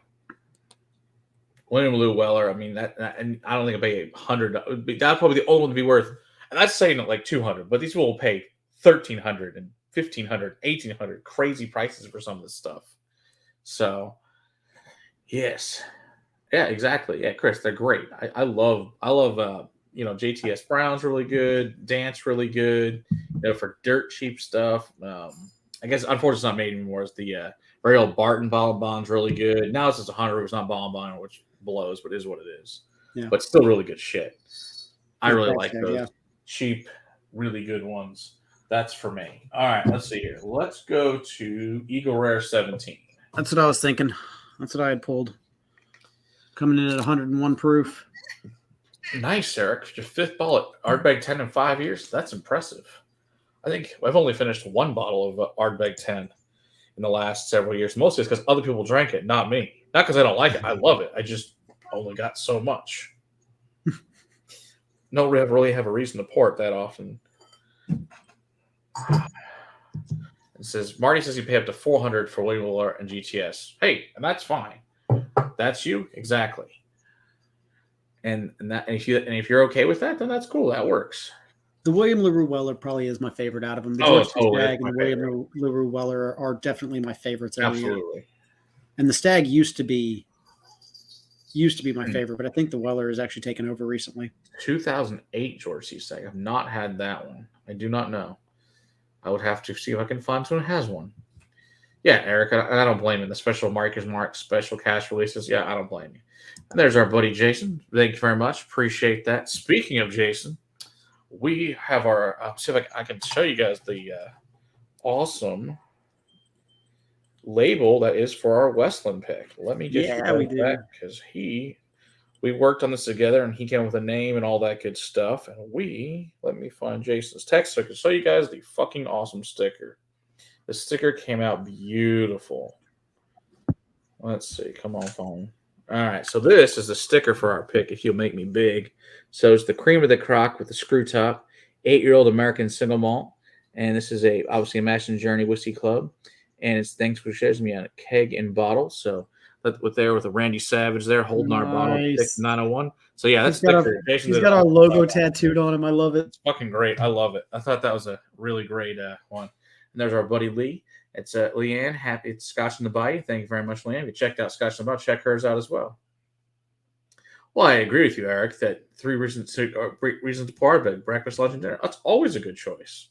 S2: William Lou Weller, I mean, and I don't think I'd pay $100. That'd probably be the only one to be worth. And that's saying like $200, but these people will pay $1,300 and $1,500, $1,800, crazy prices for some of this stuff. So, yes, yeah, exactly. Yeah, Chris, they're great. I love. JTS Brown's really good. Dance really good. For dirt cheap stuff. I guess unfortunately it's not made anymore. It's the very old Barton Bottle Bond's really good. Now it's just 100. It's not Bottle Bond, which blows, but it is what it is.
S1: Yeah.
S2: But still really good shit. I really like those.
S1: Yeah.
S2: Cheap, really good ones. That's for me. All right, let's see here. Let's go to Eagle Rare 17.
S1: That's what I was thinking. That's what I had pulled. Coming in at 101 proof.
S2: Nice, Eric. Your 5th bottle at Ardbeg 10 in 5 years. That's impressive. I think I've only finished 1 bottle of Ardbeg 10 in the last several years. Mostly it's because other people drank it, not me. Not because I don't like it. I love it. I just only got so much. Don't really have a reason to pour it that often. It says Marty says you pay up to $400 for William Weller and GTS. Hey, and that's fine. That's you exactly. And if you're okay with that, then that's cool. That works.
S1: The William LaRue Weller probably is my favorite out of them. The George Stag and the William LaRue Weller are definitely my favorites.
S2: Absolutely.
S1: And the Stag used to be my favorite, but I think the Weller is actually taken over recently. 2008
S2: George C. Stag. I've not had that one. I do not know. I would have to see if I can find someone who has one. Yeah, Eric, I don't blame you. The special Marcus Mark special cash releases. Yeah, I don't blame you. And there's our buddy Jason. Thank you very much. Appreciate that. Speaking of Jason, we have our see if I can show you guys the awesome label that is for our Westland pick. Let me get you back because we worked on this together and he came up with a name and all that good stuff. And let me find Jason's text so I can show you guys the fucking awesome sticker. The sticker came out beautiful. Let's see. Come on, phone. All right. So this is the sticker for our pick, if you'll make me big. So it's the cream of the crock with the screw top, 8-year-old American single malt. And this is obviously a Master Journey Whiskey Club. And it's thanks for sharing me on a keg and bottle. So with a Randy Savage there holding our bottle, 901. So yeah, that's sticker.
S1: He's got our logo tattooed on him. I love it.
S2: It's fucking great. I love it. I thought that was a really great one. And there's our buddy Lee. It's Leanne. Happy it's Scotch in the Bayou. Thank you very much, Leanne. If you checked out Scotch in the Bayou, check hers out as well. Well, I agree with you, Eric, that 3 reasons to pour Ardbeg, breakfast, lunch, and dinner. That's always a good choice.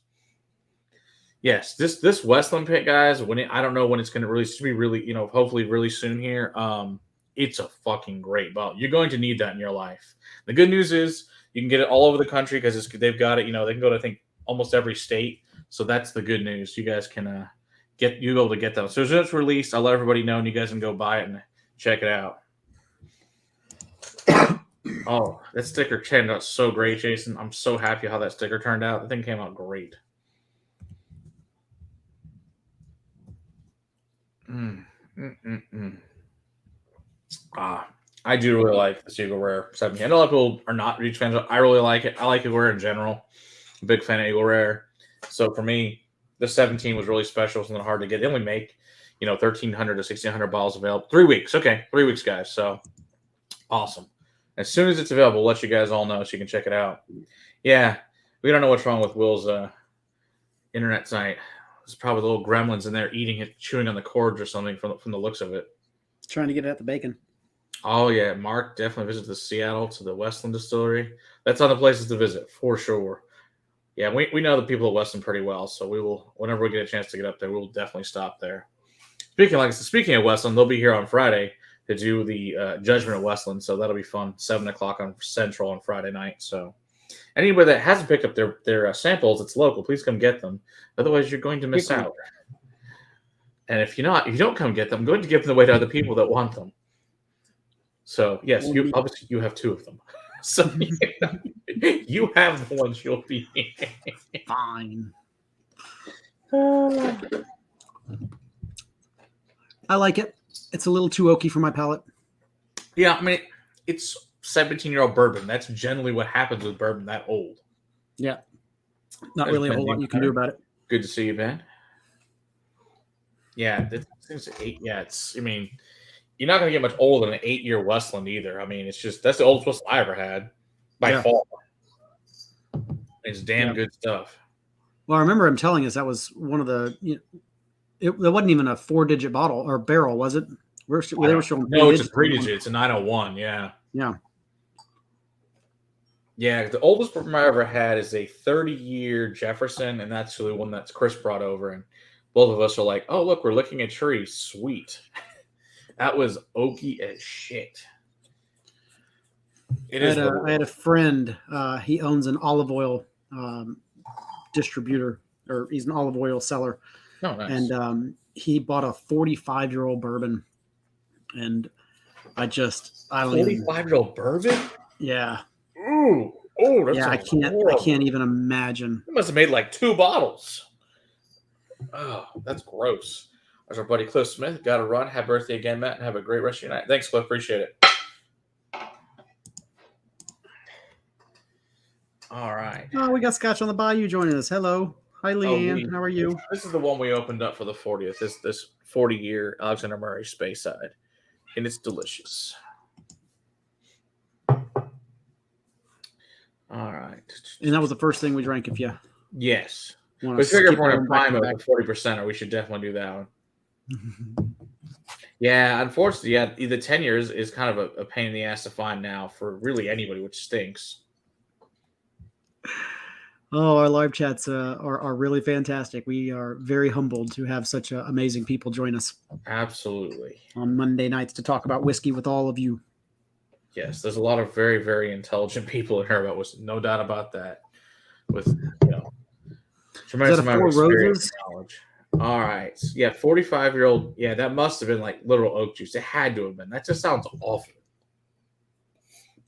S2: Yes, this Westland pick, guys, I don't know when it's going to release. To be really, hopefully really soon here. It's a fucking great bottle. You're going to need that in your life. The good news is you can get it all over the country because they've got it. They can go to, I think, almost every state. So that's the good news. You guys can you'll be able to get them. So as soon as it's released, I'll let everybody know, and you guys can go buy it and check it out. Oh, that sticker turned out so great, Jason. I'm so happy how that sticker turned out. The thing came out great. I do really like the Eagle Rare 17. I know a lot of people are not huge fans of it. I really like it. I like Eagle Rare in general. Big fan of Eagle Rare. So for me, the 17 was really special. Something hard to get. They only make, 1,300 to 1,600 bottles available. 3 weeks. Okay, 3 weeks, guys. So awesome. As soon as it's available, we'll let you guys all know so you can check it out. Yeah, we don't know what's wrong with Will's internet tonight. There's probably little gremlins in there eating it, chewing on the cords or something from the looks of it.
S1: Trying to get at the bacon.
S2: Oh, yeah. Mark definitely visits the Seattle to the Westland Distillery. That's on the places to visit, for sure. Yeah, we know the people at Westland pretty well, so we will, whenever we get a chance to get up there, we will definitely stop there. Speaking of Westland, they'll be here on Friday to do the Judgment at Westland, so that'll be fun. 7 o'clock on Central on Friday night. So anybody that hasn't picked up their samples, it's local. Please come get them. Otherwise, you're going to miss out. And if you don't come get them, I'm going to give them away to other people that want them. So yes, obviously you have 2 of them. So you have the ones you'll be
S1: fine. I like it. It's a little too oaky for my palate.
S2: Yeah, I mean it's 17-year-old bourbon. That's generally what happens with bourbon that old.
S1: Yeah, not really a whole lot you can do about it.
S2: Good to see you, Ben. Yeah, it's 8. Yeah, it's. I mean, you're not going to get much older than an 8-year Westland either. I mean, it's just that's the oldest Westland I ever had by far. It's damn good stuff.
S1: Well, I remember him telling us that was one of the. It wasn't even a 4-digit bottle or barrel, was it? They were showing.
S2: No, it's a 3-digit. It's a 901. Yeah.
S1: Yeah.
S2: Yeah, the oldest bourbon I ever had is a 30-year Jefferson, and that's the one that Chris brought over. And both of us are like, "Oh, look, we're licking a tree. Sweet." That was oaky as shit.
S1: I had a friend. He owns an olive oil distributor, or he's an olive oil seller.
S2: Oh, nice.
S1: And he bought a 45-year-old bourbon, and I don't
S2: 45-year-old bourbon.
S1: Yeah.
S2: Ooh, oh, that's
S1: I can't even imagine.
S2: It must have made like 2 bottles. Oh, that's gross. There's our buddy Cliff Smith. Got to run. Happy birthday again, Matt, and have a great rest of your night. Thanks, Cliff. Appreciate it. All right.
S1: Oh, we got Scotch on the Bayou joining us. Hello. Hi, Leanne. How are you?
S2: This is the one we opened up for the 40th. This 40-year Alexander Murray Speyside, and it's delicious. All right.
S1: And that was the first thing we drank. If you
S2: we figured if we're in a prime of 40%, we should definitely do that one. Yeah, unfortunately, the 10 years is kind of a pain in the ass to find now for really anybody, which stinks.
S1: Oh, our live chats are really fantastic. We are very humbled to have such amazing people join us.
S2: Absolutely.
S1: On Monday nights to talk about whiskey with all of you.
S2: Yes, there's a lot of very, very intelligent people in here about whiskey. No doubt about that. With, tremendous amount of experience and knowledge. All right. Yeah, 45-year-old. Yeah, that must have been like literal oak juice. It had to have been. That just sounds awful.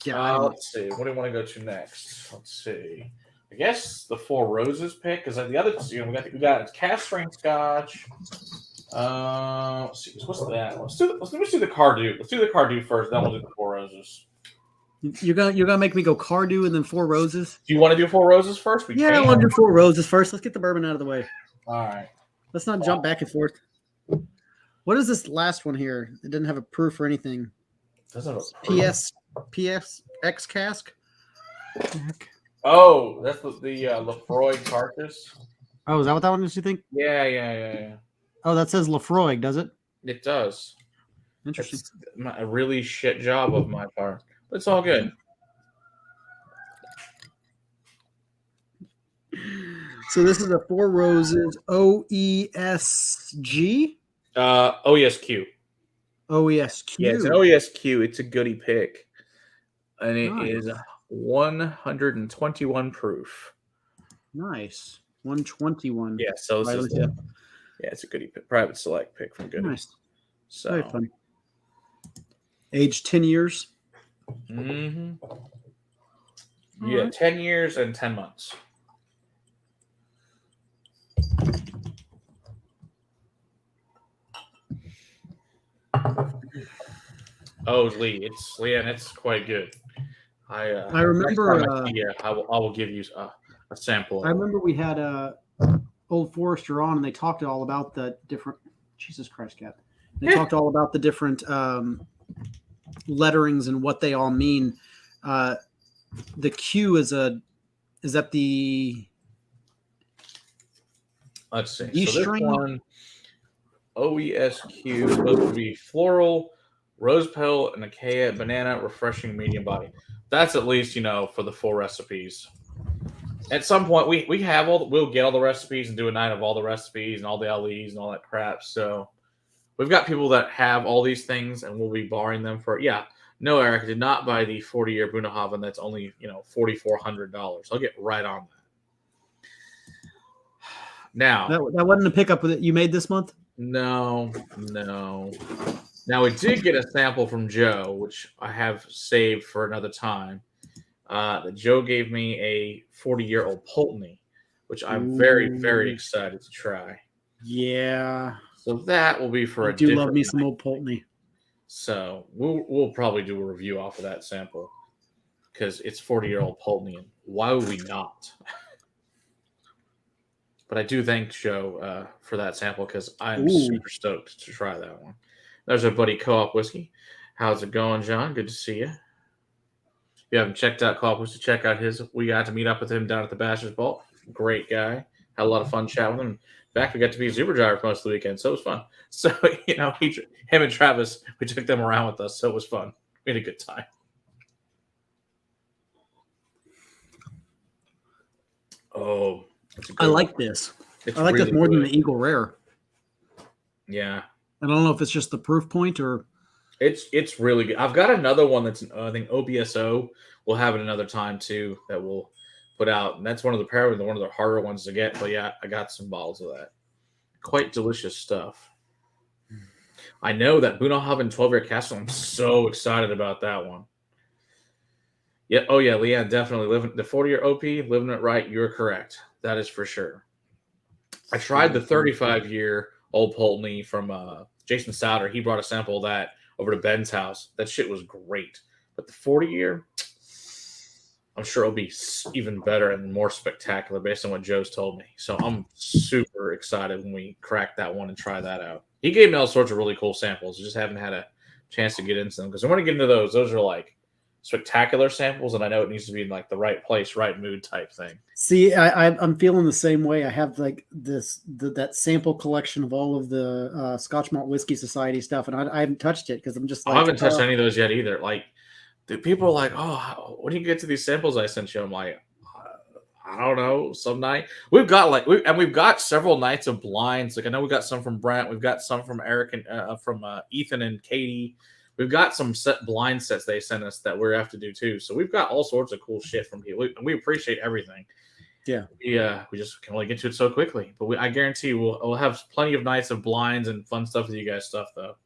S2: Yeah. Let's see. What do you want to go to next? Let's see. I guess the Four Roses pick, because the other, we got cast strength Scotch. Let's see, what's that? Let's do the Cardew. Let's do the Cardew first, then we'll do the Four Roses.
S1: You're gonna make me go Cardew and then Four Roses?
S2: Do you want to do Four Roses first?
S1: I want to do Four Roses first. Let's get the bourbon out of the way.
S2: All right.
S1: Let's not jump back and forth. What is this last one here? It didn't have a proof or anything.
S2: Doesn't have a proof.
S1: PSX cask.
S2: Oh, that's the Lefroy carcass.
S1: Oh, is that what that one is, you think?
S2: Yeah.
S1: Oh, that says Lefroy, does it?
S2: It does.
S1: Interesting.
S2: It's a really shit job of my part. But it's all good.
S1: So this is a Four Roses OESG?
S2: OESQ.
S1: OESQ.
S2: Yeah, it's an OESQ. It's a goodie pick. And it is 121 proof.
S1: Nice. 121.
S2: Yeah, so this is it's a goodie pick, private select pick from Goodie.
S1: Nice.
S2: So
S1: very fun. Age 10 years.
S2: Mm-hmm. Yeah, 10 years and 10 months. Oh, Lee, it's quite good. I remember.
S1: I
S2: will give you a sample.
S1: I remember we had Old Forester on, and they talked all about the different. Jesus Christ, Cat. They talked all about the different letterings and what they all mean. The Q is that the?
S2: Let's see.
S1: E
S2: So this
S1: string?
S2: one, OESQ, supposed to be floral, rose petal, and acacia, banana, refreshing, medium body. That's at least, for the full recipes. At some point, we'll get all the recipes and do a night of all the recipes and all the LEs and all that crap. So we've got people that have all these things, and we'll be borrowing them for. Yeah, no, Eric, I did not buy the 40-year Bunnahabhain. That's only $4,400. I'll get right on that. Now
S1: That wasn't a pickup that you made this month.
S2: No. Now we did get a sample from Joe, which I have saved for another time. That Joe gave me a 40-year-old Pulteney, which I'm very, very excited to try.
S1: Yeah.
S2: So that will be for
S1: I
S2: a
S1: do
S2: different
S1: love me some
S2: night.
S1: old Pulteney.
S2: So we'll probably do a review off of that sample because it's 40-year-old Pulteney, and why would we not? But I do thank Joe for that sample because I'm super stoked to try that one. There's our buddy Co-op Whiskey. How's it going, John? Good to see you. If you haven't checked out Co-op Whiskey, check out his. We got to meet up with him down at the Bashers' Vault. Great guy. Had a lot of fun chatting with him. In fact, we got to be a Super driver for most of the weekend, so it was fun. So, him and Travis, we took them around with us, so it was fun. We had a good time. Oh,
S1: I like this.
S2: It's
S1: I like
S2: really
S1: this more
S2: good.
S1: than the Eagle Rare.
S2: Yeah.
S1: I don't know if it's just the proof point or.
S2: It's really good. I've got another one that's I think OBSO. We'll have it another time too that we'll put out, and that's one of the harder ones to get. But yeah, I got some bottles of that. Quite delicious stuff. I know that Bunnahabhain 12-year castle. I'm so excited about that one. Yeah. Oh yeah, Leanne, definitely living the 40-year OP, living it right. You're correct. That is for sure. I tried the 35-year old Pulteney from Jason Souter. He brought a sample of that over to Ben's house. That shit was great. But the 40-year, I'm sure it'll be even better and more spectacular based on what Joe's told me. So I'm super excited when we crack that one and try that out. He gave me all sorts of really cool samples. I just haven't had a chance to get into them because I want to get into those. Those are like spectacular samples, and I know it needs to be in like the right place, right mood type thing.
S1: See, I'm feeling the same way. I have like that sample collection of all of the Scotch Malt Whiskey Society stuff, and I haven't touched it because I'm just like,
S2: I haven't touched any of those yet either. Like, the people are like, "Oh, when do you get to these samples I sent you?" I'm like, I don't know. Some night we've got several nights of blinds. Like I know we got some from Brent, we've got some from Eric and from Ethan and Katie. We've got some set blind sets they sent us that we have to do too. So we've got all sorts of cool shit from people. We appreciate everything.
S1: Yeah.
S2: We just can only get to it so quickly. But I guarantee we'll have plenty of nights of blinds and fun stuff with you guys stuff though.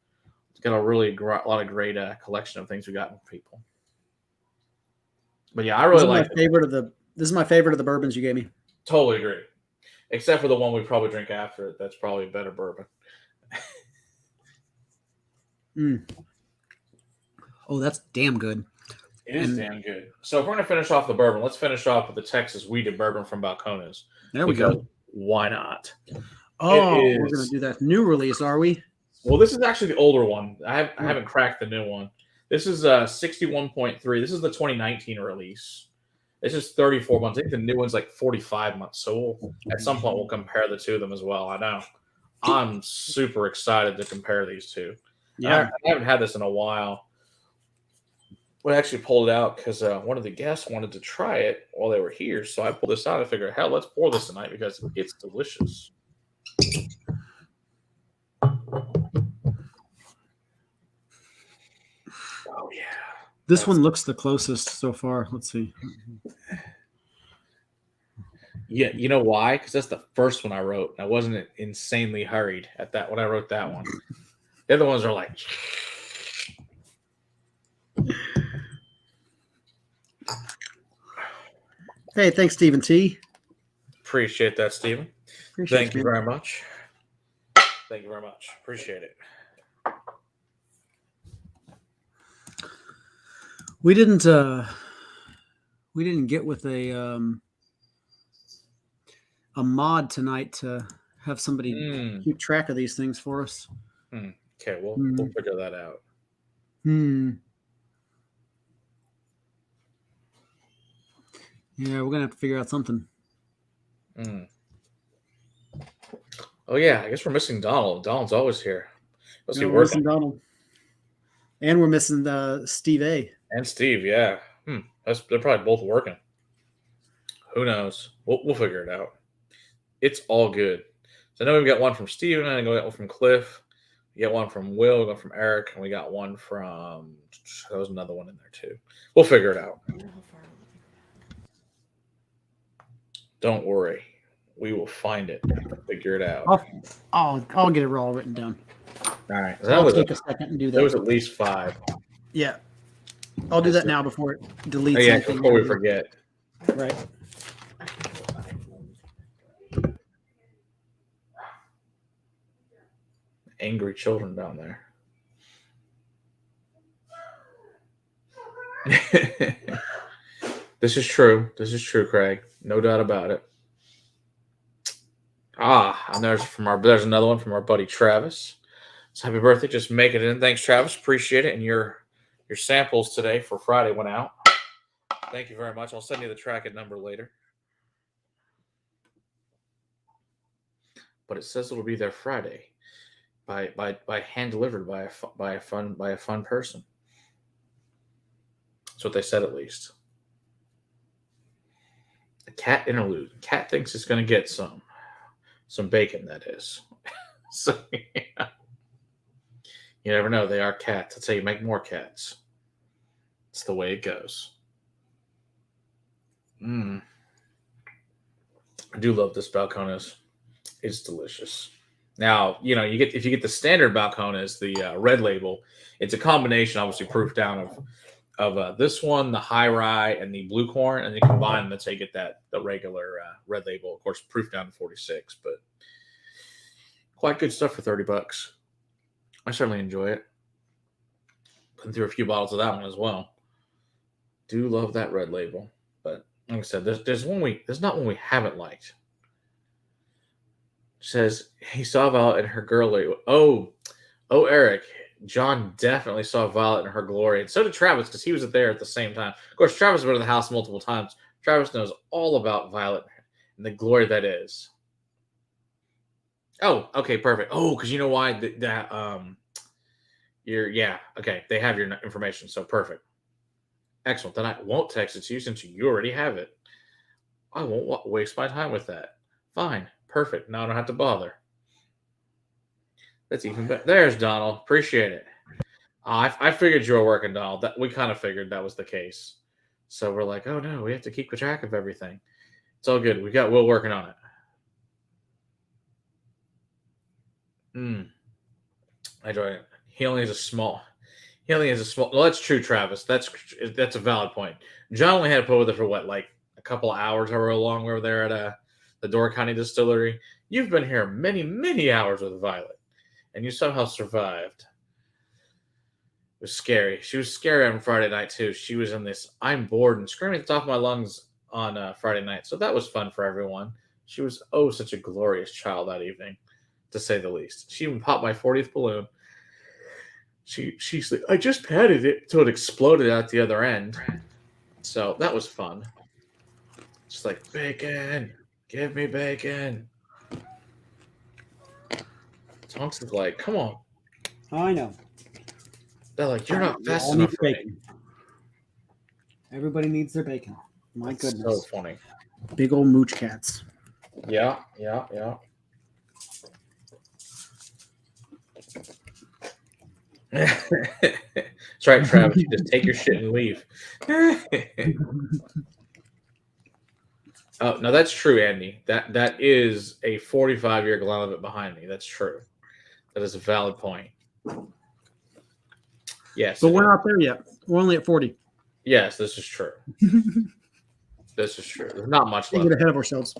S2: It's got a really lot of great collection of things we got from people. But yeah, I really like
S1: this is my favorite of the bourbons you gave me.
S2: Totally agree. Except for the one we probably drink after it. That's probably a better bourbon.
S1: Oh, that's damn good.
S2: It is damn good. So if we're going to finish off the bourbon, let's finish off with the Texas wheated bourbon from Balcones.
S1: There we go.
S2: Why not?
S1: Oh, we're going to do that new release, are we?
S2: Well, this is actually the older one. I haven't cracked the new one. This is 61.3. This is the 2019 release. This is 34 months. I think the new one's like 45 months. So at some point, we'll compare the two of them as well. I know. I'm super excited to compare these two.
S1: Yeah.
S2: I haven't had this in a while. We actually pulled it out because one of the guests wanted to try it while they were here. So I pulled this out. I figured, hell, let's pour this tonight because it's delicious. Oh, yeah.
S1: This one looks the closest so far. Let's see.
S2: Yeah, you know why? Because that's the first one I wrote. I wasn't insanely hurried at that when I wrote that one. The other ones are like...
S1: Hey, thanks, Stephen T.
S2: Appreciate that, Stephen. Thank you very much. Thank you very much. Appreciate it.
S1: We didn't get with a mod tonight to have somebody keep track of these things for us.
S2: Okay, we'll figure that out.
S1: Yeah, we're gonna have to figure out something.
S2: Oh yeah, I guess we're missing Donald. Donald's always here. Must be
S1: We're
S2: working.
S1: missing Donald, and we're missing Steve A.
S2: And Steve. Yeah, they're probably both working. Who knows? We'll figure it out. It's all good. So I know we've got one from Steve, and I got one from Cliff. We got one from Will, we got one from Eric, and we got one from. There was another one in there too. We'll figure it out. Don't worry, we will find it. Figure it out.
S1: I'll get it all written down.
S2: All right.
S1: I'll take a second and do that.
S2: There was at least 5.
S1: Yeah, I'll do that now before it deletes.
S2: Oh, yeah, before we forget.
S1: Right.
S2: Angry children down there. This is true. This is true, Craig. No doubt about it. And there's another one from our buddy Travis. So happy birthday. Just make it in. Thanks, Travis. Appreciate it. And your samples today for Friday went out. Thank you very much. I'll send you the tracking number later. But it says it'll be there Friday. By hand delivered by a fun person. That's what they said, at least. A cat interlude. Cat thinks it's going to get some bacon. That is. So yeah. You never know. They are cats. That's how you make more cats. It's the way it goes. I do love this Balcones. It's delicious. Now, if you get the standard Balcones, the red label, it's a combination, obviously proof down of this one, the high rye, and the blue corn, and they combine them. That's how you get the regular red label. Of course, proof down to 46, but quite good stuff for $30. I certainly enjoy it. Putting through a few bottles of that one as well. Do love that red label, but like I said, there's not one we haven't liked. Says he saw Violet in her glory. Oh, Eric. John definitely saw Violet in her glory. And so did Travis, because he was there at the same time. Of course, Travis has been to the house multiple times. Travis knows all about Violet and the glory that is. Oh, okay, perfect. Oh, because you know why? Okay. They have your information, so perfect. Excellent. Then I won't text it to you since you already have it. I won't waste my time with that. Fine. Perfect. Now I don't have to bother. That's even better. There's Donald. Appreciate it. I figured you were working, Donald. We kind of figured that was the case. So we're like, oh no, we have to keep track of everything. It's all good. We got Will working on it. I enjoy it. He only has a small. Well, that's true, Travis. That's a valid point. John only had to put with it for what, like a couple of hours, however long we were there at the Door County Distillery. You've been here many, many hours with Violet, and you somehow survived. It was scary. She was scary on Friday night, too. She was in this, I'm bored, and screaming at the top of my lungs on Friday night. So that was fun for everyone. She was, such a glorious child that evening, to say the least. She even popped my 40th balloon. She's like, I just patted it until it exploded at the other end. So that was fun. Just like, bacon. Give me bacon. Thompson's like, come on.
S1: I know.
S2: They're like, you're not fast enough for me.
S1: Everybody needs their bacon. My goodness.
S2: So funny.
S1: Big old mooch cats.
S2: Yeah. That's right, Travis. You just take your shit and leave. Oh, no, that's true, Andy. That is a 45-year Glenlivet behind me. That's true. That is a valid point. Yes.
S1: But we're not there yet. We're only at 40.
S2: Yes, this is true. This is true. There's not much left.
S1: Get ahead of ourselves.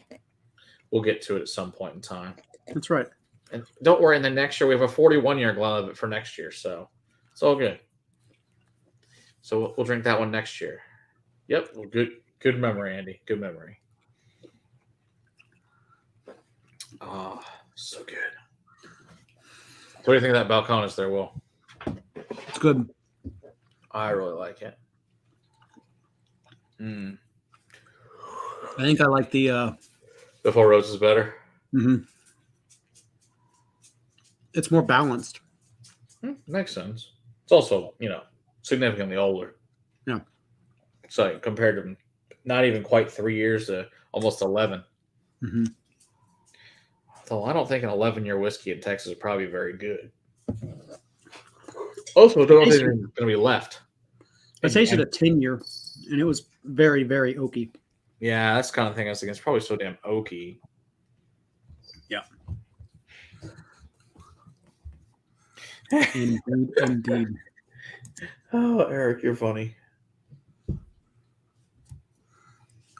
S2: We'll get to it at some point in time.
S1: That's right.
S2: And don't worry, in the next year, we have a 41-year Glenlivet for next year, so it's all good. So we'll drink that one next year. Yep, good memory, Andy. Good memory. Oh, so good. So what do you think of that Balcones there, Will?
S1: It's good.
S2: I really like it.
S1: I think I like the
S2: Four Roses better.
S1: It's more balanced.
S2: Makes sense. It's also, significantly older.
S1: Yeah.
S2: So compared to not even quite 3 years to almost 11.
S1: Mm-hmm.
S2: Though I don't think an 11-year whiskey in Texas is probably very good. Also, I don't think there's going to be left.
S1: I tasted a 10-year, and it was very, very oaky.
S2: Yeah, that's the kind of thing I was thinking. It's probably so damn oaky.
S1: Yeah. Indeed.
S2: Oh, Eric, you're funny.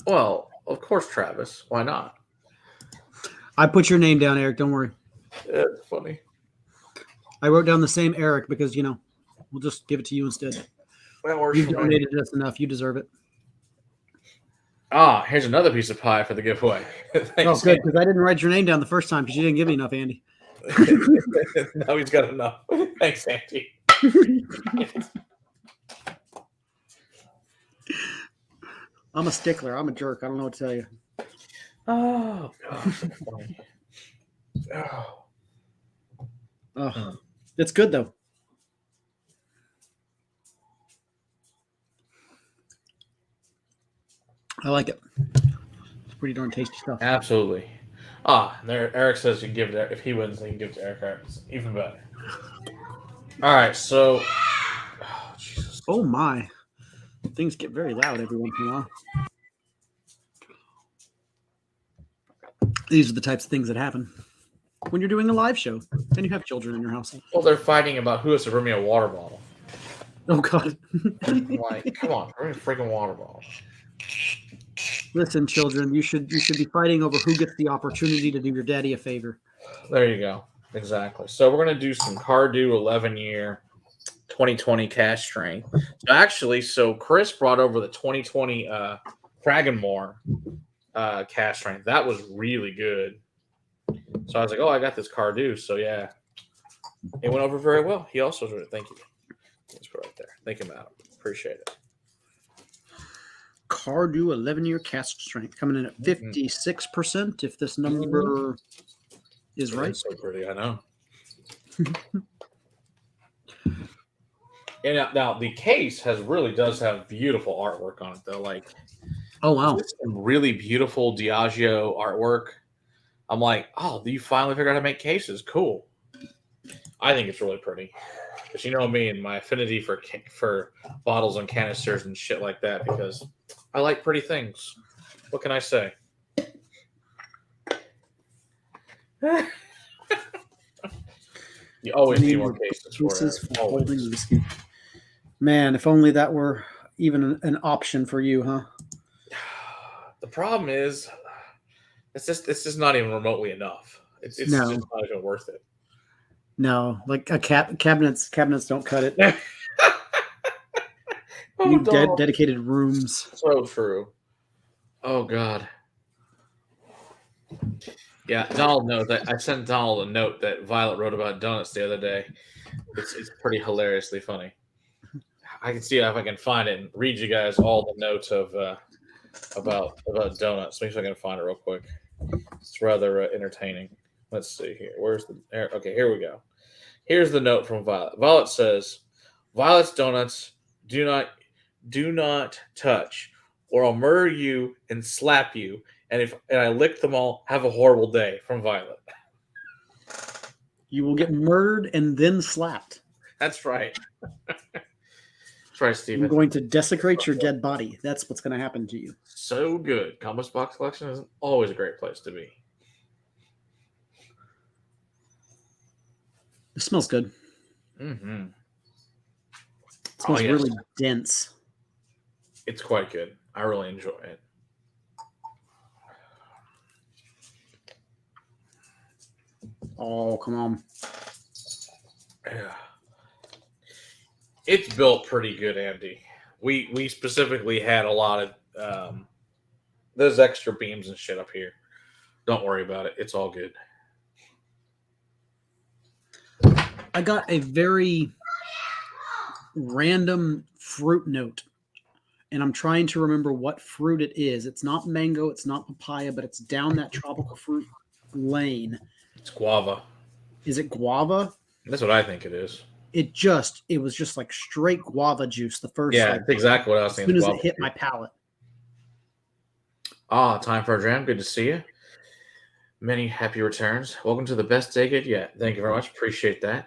S2: Well, of course, Travis. Why not?
S1: I put your name down, Eric. Don't worry.
S2: That's funny.
S1: I wrote down the same Eric because, we'll just give it to you instead.
S2: Well,
S1: you've donated just enough. You deserve it.
S2: Ah, here's another piece of pie for the giveaway.
S1: Thanks, good, because I didn't write your name down the first time because you didn't give me enough, Andy.
S2: Now he's got enough. Thanks, Andy.
S1: I'm a stickler. I'm a jerk. I don't know what to tell you.
S2: Oh, gosh.
S1: Oh, it's good, though. I like it. It's pretty darn tasty stuff.
S2: Absolutely. There. Eric says you can give it. If he wins, then you can give it to Eric. Even better. All right. So. Oh, Jesus.
S1: Oh my! Things get very loud every once in a while. These are the types of things that happen when you're doing a live show and you have children in your house.
S2: Well, they're fighting about who has to bring me a water bottle.
S1: Oh God!
S2: Like, come on, bring me a freaking water bottle.
S1: Listen, children, you should be fighting over who gets the opportunity to do your daddy a favor.
S2: There you go. Exactly. So we're gonna do some Cardew 11-year 2020 cash strength. So Chris brought over the 2020 Kraganmore cash strength. That was really good. So I was like, oh, I got this Cardew. So yeah, it went over very well. He also did it. Thank you. Let's put it right there. Thank you, madam. Appreciate it.
S1: Cardew 11-year cask strength coming in at 56%. If this number is right,
S2: so pretty. I know. And now the case does have beautiful artwork on it though. Like,
S1: oh wow,
S2: some really beautiful Diageo artwork. I'm like, oh, you finally figured out how to make cases. Cool. I think it's really pretty. But you know me and my affinity for bottles and canisters and shit like that because I like pretty things. What can I say? You always need more cases for
S1: holding whiskey. Man, if only that were even an option for you, huh?
S2: The problem is, it's just not even remotely enough. It's just not even worth it.
S1: No, like cabinets don't cut it. You need dedicated rooms.
S2: So true. Oh God. Yeah, Donald knows that. I sent Donald a note that Violet wrote about donuts the other day. It's pretty hilariously funny. I can see if I can find it and read you guys all the notes of about donuts. Let me see if I can find it real quick. It's rather entertaining. Let's see here. Okay, here we go. Here's the note from Violet. Violet says, "Violet's donuts do not touch, or I'll murder you and slap you. And I lick them all, have a horrible day." From Violet.
S1: You will get murdered and then slapped.
S2: That's right. That's right, Steven.
S1: I'm going to desecrate your dead body. That's what's going to happen to you.
S2: So good. Compass Box Collection is always a great place to be.
S1: It smells good.
S2: Mm-hmm.
S1: It smells really dense.
S2: It's quite good. I really enjoy it.
S1: Oh, come on.
S2: Yeah. It's built pretty good, Andy. We specifically had a lot of those extra beams and shit up here. Don't worry about it. It's all good.
S1: I got a very random fruit note, and I'm trying to remember what fruit it is. It's not mango, it's not papaya, but it's down that tropical fruit lane.
S2: It's guava.
S1: Is it guava?
S2: That's what I think it is.
S1: It was just like straight guava juice the first
S2: Yeah,
S1: like
S2: that's exactly what I was
S1: as
S2: thinking.
S1: soon as
S2: Guava
S1: it hit
S2: juice.
S1: my palate.
S2: Time for a dram. Good to see you. Many happy returns. Welcome to the best day good yet. Thank you very much. Appreciate that.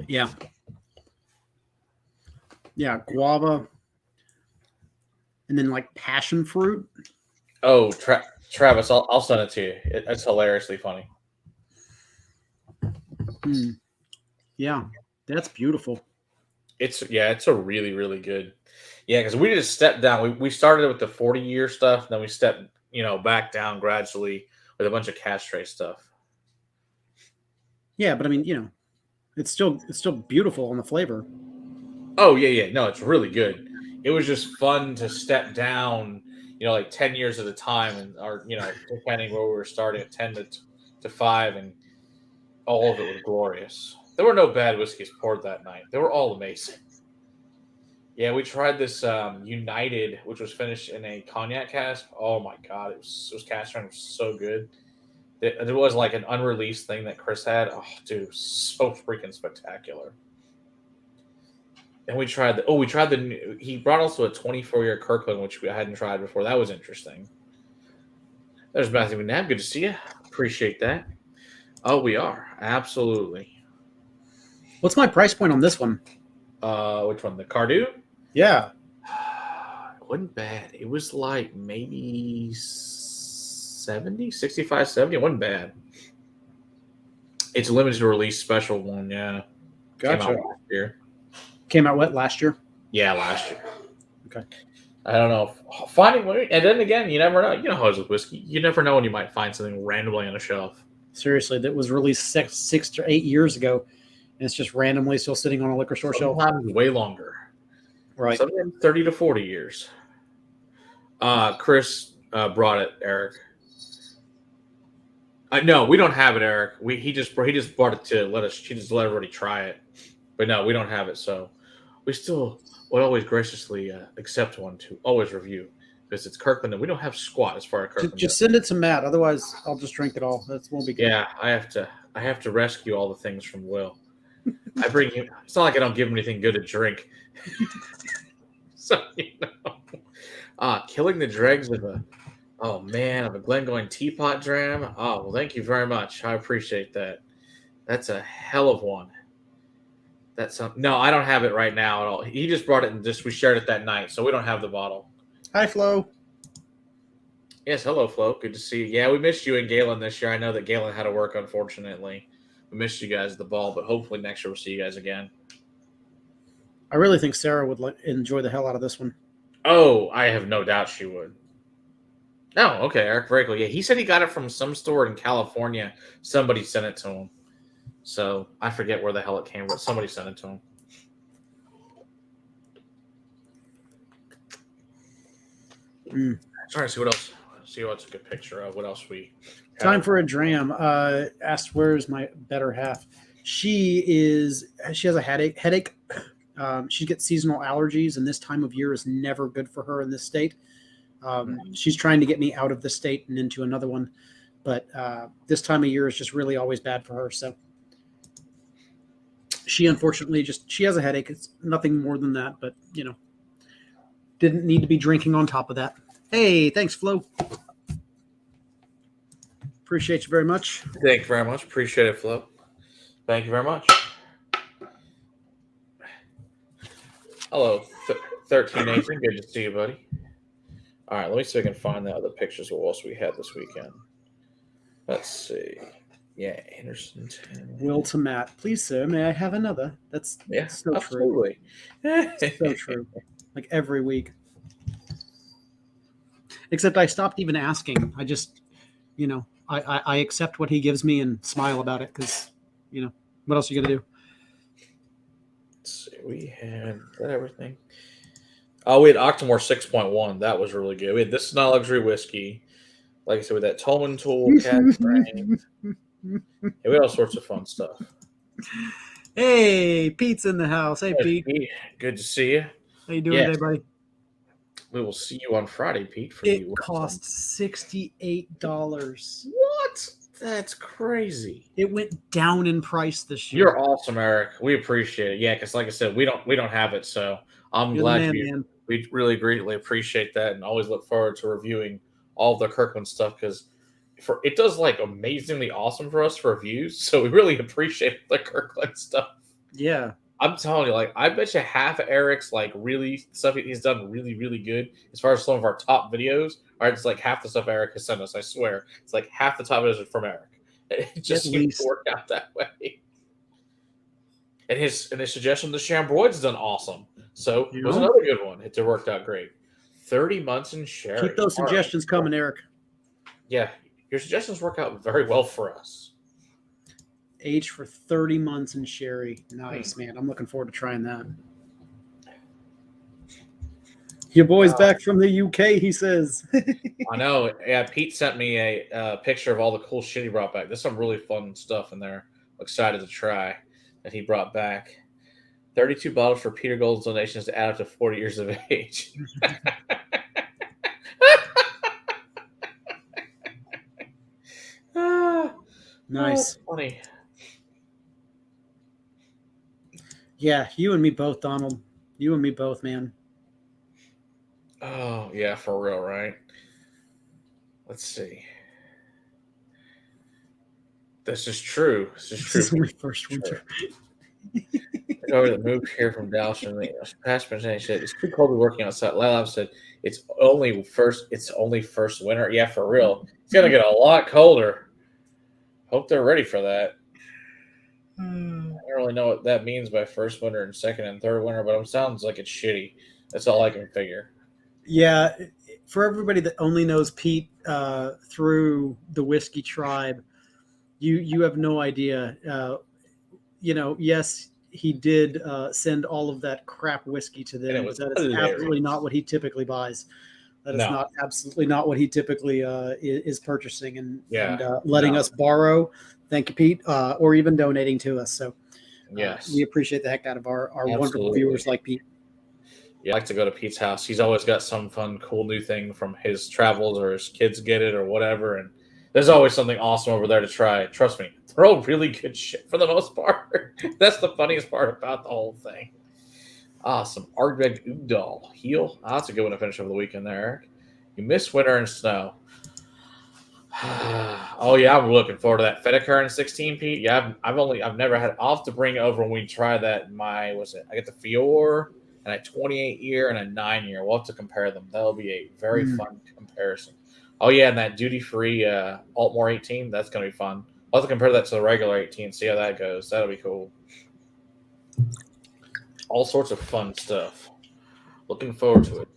S1: Yeah. Yeah, guava. And then like passion fruit.
S2: Oh, Travis, I'll send it to you. It's hilariously funny.
S1: Yeah, that's beautiful.
S2: It's a really, really good. Yeah, because we just stepped down. We started with the 40-year stuff, then we stepped, back down gradually with a bunch of cash tray stuff.
S1: Yeah, but I mean, it's still beautiful on the flavor.
S2: Oh yeah. No, it's really good. It was just fun to step down, like 10 years at a time, or depending where we were starting at 10 to 5, and all of it was glorious. There were no bad whiskeys poured that night. They were all amazing. Yeah, we tried this United, which was finished in a cognac cask. Oh my god, it was cast iron. It was so good. It was like an unreleased thing that Chris had. Oh, dude, it was so freaking spectacular. And we tried he brought also a 24-year Kirkland, which we hadn't tried before. That was interesting. There's Matthew McNabb. Good to see you. Appreciate that. Oh, we are. Absolutely.
S1: What's my price point on this one?
S2: Which one? The Cardew?
S1: Yeah.
S2: It wasn't bad. It was like maybe 70, 65, 70. It wasn't bad. It's a limited release special one, yeah.
S1: Gotcha.
S2: Came out last year.
S1: Came out what, last year?
S2: Yeah, last year.
S1: Okay.
S2: I don't know. And then again, you never know. You know how it is with whiskey. You never know when you might find something randomly on a shelf.
S1: Seriously, that was released 6 to 8 years ago, and it's just randomly still sitting on a liquor store shelf.
S2: Sometimes way longer.
S1: Right.
S2: Sometimes 30 to 40 years. Chris brought it, Eric. No, we don't have it, Eric. He just brought it to let everybody try it. But no, we don't have it, so we still would always graciously accept one to always review, because it's Kirkland and we don't have squat as far as Kirkland.
S1: Just send it to Matt, otherwise I'll just drink it all. That won't be good.
S2: Yeah, I have to rescue all the things from Will. I bring him. It's not like I don't give him anything good to drink. So killing the dregs of a Glengoyne teapot dram. Oh, well, thank you very much. I appreciate that. That's a hell of one. No, I don't have it right now at all. He just brought it and we shared it that night, so we don't have the bottle.
S1: Hi, Flo.
S2: Yes, hello, Flo. Good to see you. Yeah, we missed you and Galen this year. I know that Galen had to work, unfortunately. We missed you guys at the ball, but hopefully next year we'll see you guys again.
S1: I really think Sarah would enjoy the hell out of this one.
S2: Oh, I have no doubt she would. Oh, okay, Eric, very cool. Yeah, he said he got it from some store in California. Somebody sent it to him. So I forget where the hell it came, but somebody sent it to him. Trying to see what else. See what's a good picture of. What else we have.
S1: Time for a dram. Asked where's my better half. She has a headache. She gets seasonal allergies, and this time of year is never good for her in this state. She's trying to get me out of the state and into another one, but this time of year is just really always bad for her. So she unfortunately she has a headache. It's nothing more than that, but didn't need to be drinking on top of that. Hey, thanks, Flo. Appreciate you very much.
S2: Thank you very much. Appreciate it, Flo. Thank you very much. Hello, 13 Nathan. Good to see you, buddy. All right, let me see if I can find the other pictures of what else we had this weekend. Let's see. Yeah, Anderson.
S1: Will to Matt. Please, sir, may I have another? That's so
S2: absolutely.
S1: True. So true. Like every week. Except I stopped even asking. I just, I accept what he gives me and smile about it because, what else are you going to do?
S2: Let's see. We had everything. Oh, we had Octomore 6.1. That was really good. We had This Is Not Luxury Whiskey. Like I said, with that Tolman Tool cat frame. we had all sorts of fun stuff.
S1: Hey, Pete's in the house. Hey,
S2: There's
S1: Pete.
S2: Pete. Good to see you.
S1: How you doing
S2: Yes.
S1: today, buddy?
S2: We will see you on Friday, Pete. For
S1: It
S2: the
S1: cost $68.
S2: What? That's crazy.
S1: It went down in price this year.
S2: You're awesome, Eric. We appreciate it. Yeah, because like I said, we don't have it, so I'm
S1: You're
S2: glad
S1: the man,
S2: you.
S1: man.
S2: We really greatly appreciate that, and always look forward to reviewing all of the Kirkland stuff because it does like amazingly awesome for us for reviews. So we really appreciate the Kirkland stuff.
S1: Yeah.
S2: I'm telling you, like I bet you half of Eric's like really stuff he's done really, really good as far as some of our top videos. Or it's like half the stuff Eric has sent us. I swear, it's like half the top videos are from Eric. It just seems to work out that way. And his suggestion, the Chambroid's done awesome. So it was another good one. It worked out great. 30 months in sherry.
S1: Keep those suggestions coming, Eric.
S2: Yeah, your suggestions work out very well for us.
S1: Aged for 30 months in sherry. Nice, man. I'm looking forward to trying that. Your boy's back from the UK, he says.
S2: I know. Yeah, Pete sent me a picture of all the cool shit he brought back. There's some really fun stuff in there. I'm excited to try that he brought back. 32 bottles for Peter Gold's donations to add up to 40 years of age.
S1: Nice.
S2: Oh, funny.
S1: Yeah, you and me both, Donald. You and me both, man.
S2: Oh, yeah, for real, right? Let's see. This is true. This is
S1: my first winter.
S2: Over that moved here from Dallas and the past presentation said it's too cold to be working outside. Lab said it's only first winter. Yeah, for real. It's gonna get a lot colder. Hope they're ready for that. I don't really know what that means by first winter and second and third winter, but it sounds like it's shitty. That's all I can figure.
S1: Yeah, for everybody that only knows Pete through the Whiskey Tribe, you have no idea. Yes, he did send all of that crap whiskey to them. That is absolutely not what he typically buys. That is absolutely not what he typically is purchasing and letting us borrow. Thank you, Pete, or even donating to us. So
S2: yes,
S1: we appreciate the heck out of our wonderful viewers like Pete.
S2: Yeah, I like to go to Pete's house. He's always got some fun, cool new thing from his travels or his kids get it or whatever. And there's always something awesome over there to try. Trust me, they're all really good shit for the most part. That's the funniest part about the whole thing. Awesome. Ardbeg Ugdal. Heel. Oh, that's a good one to finish over the weekend there, Eric. You miss winter and snow. Oh, yeah, I'm looking forward to that. Feta 16, Pete. Yeah, I've never had. I'll have to bring it over when we try that. I get the Fior and a 28-year and a 9-year. We'll have to compare them. That'll be a very fun comparison. Oh, yeah, and that duty-free Altmore 18, that's going to be fun. I'll have to compare that to the regular 18, see how that goes. That'll be cool. All sorts of fun stuff. Looking forward to it.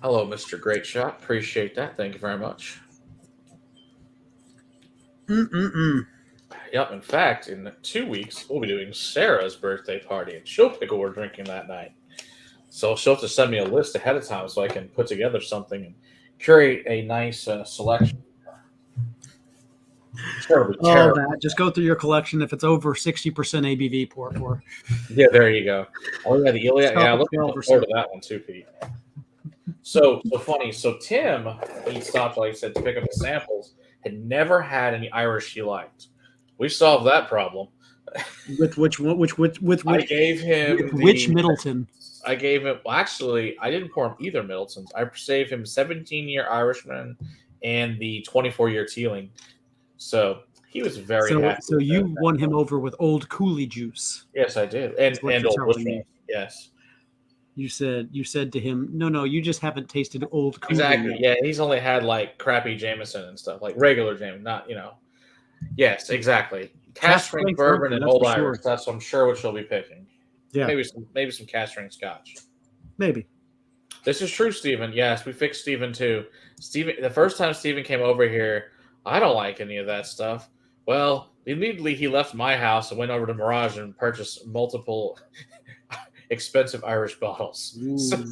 S2: Hello, Mr. Great Shot. Appreciate that. Thank you very much. Yep. In fact, in 2 weeks, we'll be doing Sarah's birthday party, and she'll pick what we're drinking that night. So she'll have to send me a list ahead of time so I can put together something and curate a nice selection.
S1: Matt, just go through your collection. If it's over 60% ABV, pour it for.
S2: Yeah, there you go. Oh, yeah, the Iliad. Yeah, looking forward to that one too, Pete. So funny. So Tim, he stopped, like I said, to pick up the samples. Had never had any Irish he liked. We solved that problem.
S1: With which one?
S2: I gave him
S1: which Middleton?
S2: I gave him. Well, actually, I didn't pour him either Middletons. I saved him 17-year Irishman and the 24-year Teeling. So he was very happy.
S1: So you won him over with Old Cooley juice.
S2: Yes, I did, and Old Bushman. Yes.
S1: You said to him, no, you just haven't tasted Old Cooley.
S2: Exactly. Yeah, he's only had like crappy Jameson and stuff, like regular Jameson, not Yes, exactly. Cask strength bourbon and Old Irish. That's I'm sure what she'll be picking.
S1: Yeah.
S2: Maybe some cask strength Scotch.
S1: Maybe.
S2: This is true, Stephen. Yes, we fixed Stephen too. The first time Stephen came over here, I don't like any of that stuff. Well, immediately he left my house and went over to Mirage and purchased multiple expensive Irish bottles. So,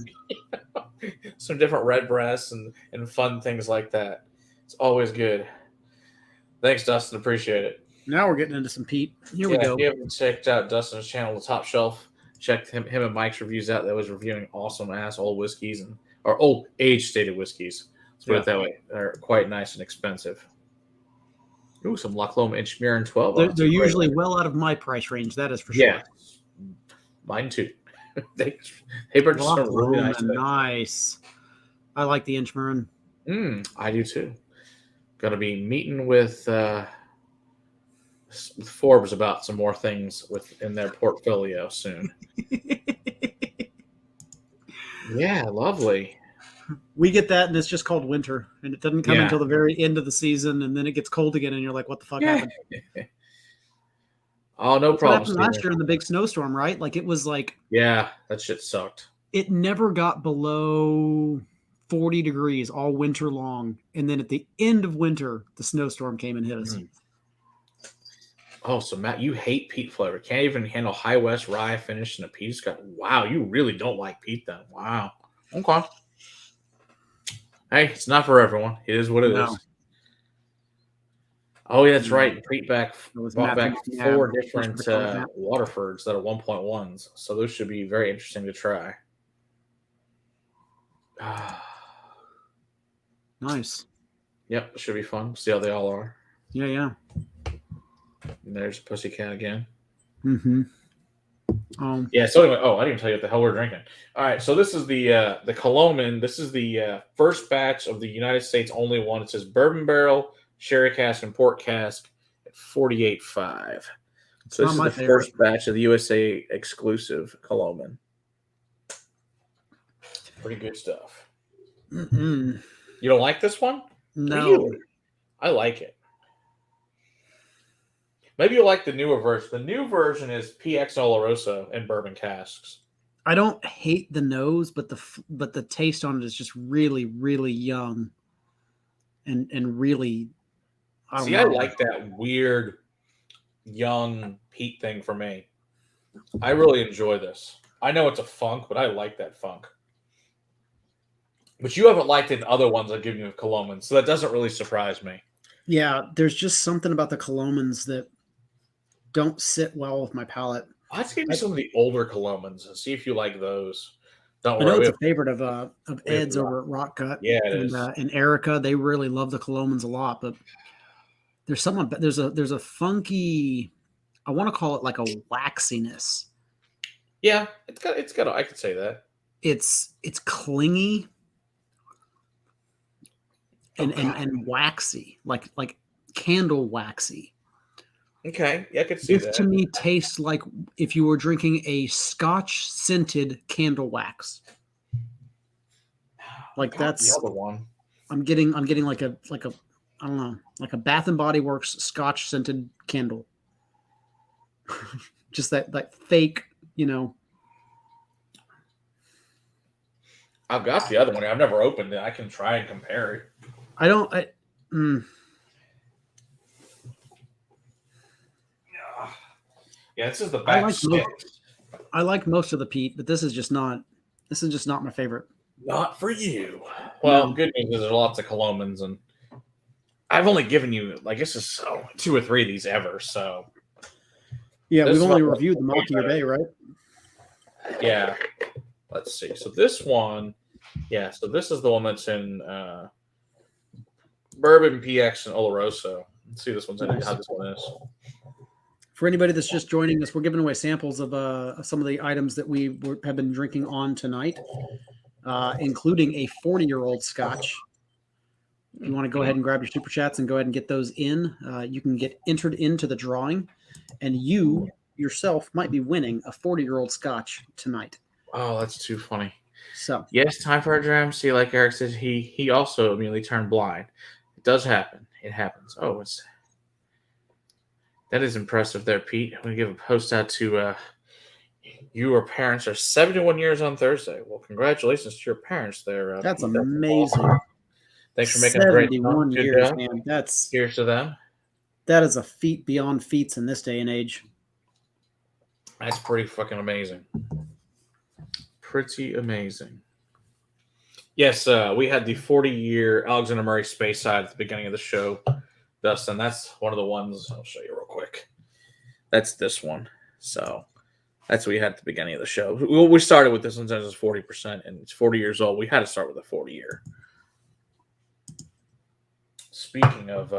S2: some different red breasts and fun things like that. It's always good. Thanks, Dustin. Appreciate it.
S1: Now we're getting into some peat. Here we go.
S2: If you haven't checked out Dustin's channel, The Top Shelf, check him and Mike's reviews out. That was reviewing awesome ass old whiskeys or old age stated whiskeys. Let's put it that way. They're quite nice and expensive. Ooh, some Loch Lomond Inchmere 12.
S1: They're usually well out of my price range. That is for sure.
S2: Yeah, mine too. they purchased some really
S1: nice. I like the Inchmere.
S2: I do too. Going to be meeting with Forbes about some more things within their portfolio soon. Yeah, lovely.
S1: We get that, and it's just called winter, and it doesn't come until the very end of the season, and then it gets cold again, and you're like, "What the fuck happened?"
S2: Oh, no problem.
S1: Last year in the big snowstorm, right? Like it was like,
S2: yeah, that shit sucked.
S1: It never got below 40 degrees all winter long, and then at the end of winter, the snowstorm came and hit us.
S2: Oh, so Matt, you hate peat flavor. Can't even handle High West rye finish in a peat. Wow, you really don't like peat then. Wow. Okay. Hey, it's not for everyone. It is what it is. Oh, yeah, that's right. Peat bought back 4 different Waterfords that are 1.1s. So those should be very interesting to try.
S1: Nice.
S2: Yep, it should be fun. See how they all are.
S1: Yeah.
S2: And there's Pussycat again.
S1: Mm-hmm.
S2: Yeah, so anyway, I didn't even tell you what the hell we're drinking. All right, so this is the Coloman. This is the first batch of the United States only one. It says bourbon barrel, sherry cask, and port cask at 48.5. So this is the first batch of the USA exclusive Coloman. Pretty good stuff.
S1: Mm-mm.
S2: You don't like this one?
S1: No.
S2: Really? I like it. Maybe you'll like the newer version. The new version is PX Oloroso and bourbon casks.
S1: I don't hate the nose, but the taste on it is just really, really young, and really. I
S2: like that weird young peat thing for me. I really enjoy this. I know it's a funk, but I like that funk. But you haven't liked it in other ones I've given you of Colomans, so that doesn't really surprise me.
S1: Yeah, there's just something about the Colomans that don't sit well with my palate.
S2: Let's give you some of the older Colomans and see if you like those.
S1: Don't worry. I know it's a favorite of Ed's over at Rock Cut.
S2: Yeah, it is.
S1: And Erica, they really love the Colomans a lot, but there's a funky, I want to call it like a waxiness.
S2: Yeah, it's got I could say that.
S1: It's clingy and waxy, like candle waxy.
S2: Okay, yeah, I could see that.
S1: This to me tastes like if you were drinking a Scotch scented candle wax. Like that's
S2: the other one.
S1: I'm getting like a I don't know, like a Bath and Body Works Scotch scented candle. Just that fake,
S2: I've got the other one. I've never opened it. I can try and compare it. Yeah, this is the back.
S1: I like most of the peat, but this is just not my favorite.
S2: Not for you. Well, good news is there's lots of Colomans, and I've only given you, I guess, it's 2 or 3 of these ever. So
S1: yeah, we've only reviewed the Monkey Bay, right?
S2: Yeah. Let's see. So this one, so this is the one that's in Bourbon, PX, and Oloroso. Let's see this one's in how this one is.
S1: For anybody that's just joining us, we're giving away samples of some of the items that we have been drinking on tonight, including a 40-year-old Scotch. If you want to go ahead and grab your super chats and go ahead and get those in, you can get entered into the drawing, and you yourself might be winning a 40-year-old Scotch tonight.
S2: Oh, that's too funny.
S1: So
S2: yes, time for our dram. See, like Eric said, he also immediately turned blind. It does happen. It happens. Oh, that is impressive there, Pete. I'm going to give a post out to your parents are 71 years on Thursday. Well, congratulations to your parents there.
S1: That's amazing.
S2: Thanks for making a great
S1: 71 years, man.
S2: Cheers to them.
S1: That is a feat beyond feats in this day and age.
S2: That's pretty fucking amazing. Pretty amazing. Yes, we had the 40-year Alexander Murray Speyside at the beginning of the show, Dustin. That's one of the ones. I'll show you real quick. That's this one. So that's what we had at the beginning of the show. We started with this one since it's 40%, and it's 40 years old. We had to start with a 40-year. Speaking of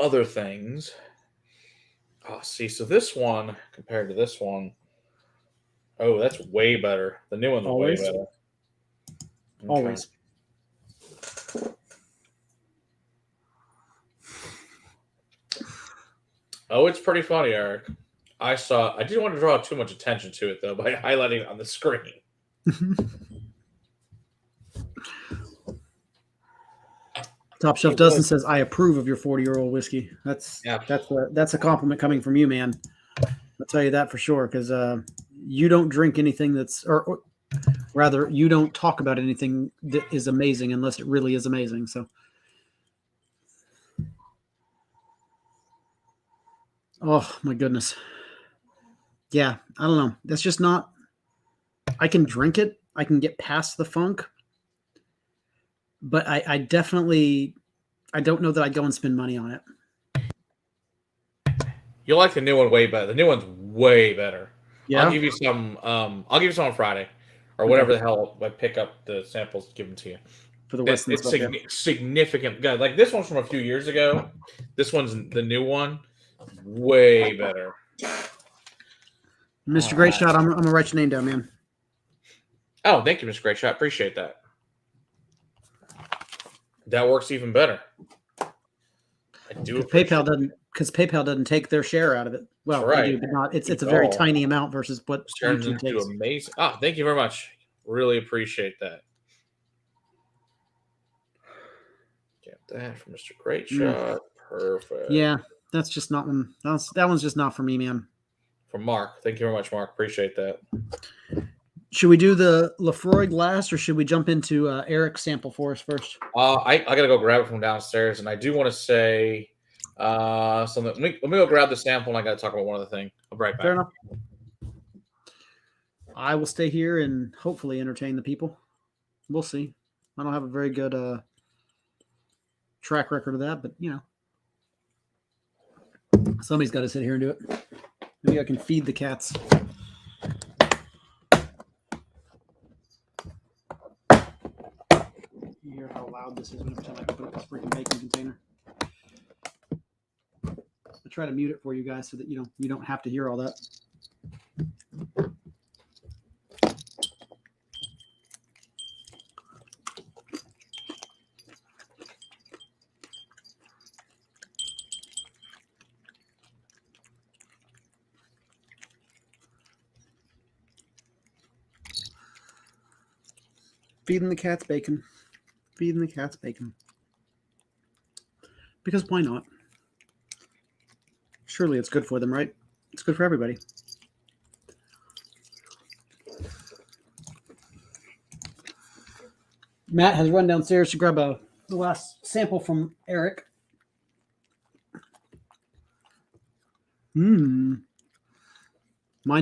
S2: other things, so this one compared to this one, that's way better. The new one's
S1: Always.
S2: way better. Okay.
S1: Always.
S2: Oh, it's pretty funny, Eric. I didn't want to draw too much attention to it, though, by highlighting it on the screen.
S1: Top Shelf Dustin says, I approve of your 40-year-old whiskey. That's a compliment coming from you, man. I'll tell you that for sure, because you don't drink anything or rather, you don't talk about anything that is amazing unless it really is amazing. So, oh my goodness. Yeah, I don't know. That's just not, I can drink it. I can get past the funk. But I definitely, I don't know that I'd go and spend money on it.
S2: You'll like the new one way better. The new one's way better.
S1: Yeah.
S2: I'll give you some. I'll give you some on Friday, or whatever the hell. I pick up the samples, give them to you.
S1: For the Western
S2: It's
S1: stuff,
S2: significant. God, like this one's from a few years ago. This one's the new one, way better.
S1: Mr. Great Shot, I'm gonna write your name down, man.
S2: Oh, thank you, Mr. Great Shot. Appreciate that. That works even better. I do.
S1: PayPal doesn't take their share out of it. Well,
S2: right.
S1: They do, but not. It's a very tiny amount versus what YouTube takes.
S2: Amazing. Thank you very much. Really appreciate that. Get that from Mr. Great Shot. Perfect.
S1: Yeah, that's just not one. That one's just not for me, man.
S2: From Mark. Thank you very much, Mark. Appreciate that.
S1: Should we do the Lafroig last, or should we jump into Eric's sample for us first?
S2: I gotta go grab it from downstairs, and I do want to say something. Let me go grab the sample, and I gotta talk about one other thing. I'll be right back.
S1: Fair enough. I will stay here and hopefully entertain the people. We'll see. I don't have a very good track record of that, but somebody's got to sit here and do it. Maybe I can feed the cats. You hear how loud this is every time I open up this freaking bacon container. I try to mute it for you guys so that you don't have to hear all that. Feeding the cats bacon. Feeding the cats bacon. Because why not? Surely it's good for them, right? It's good for everybody. Matt has run downstairs to grab the last sample from Eric. Mine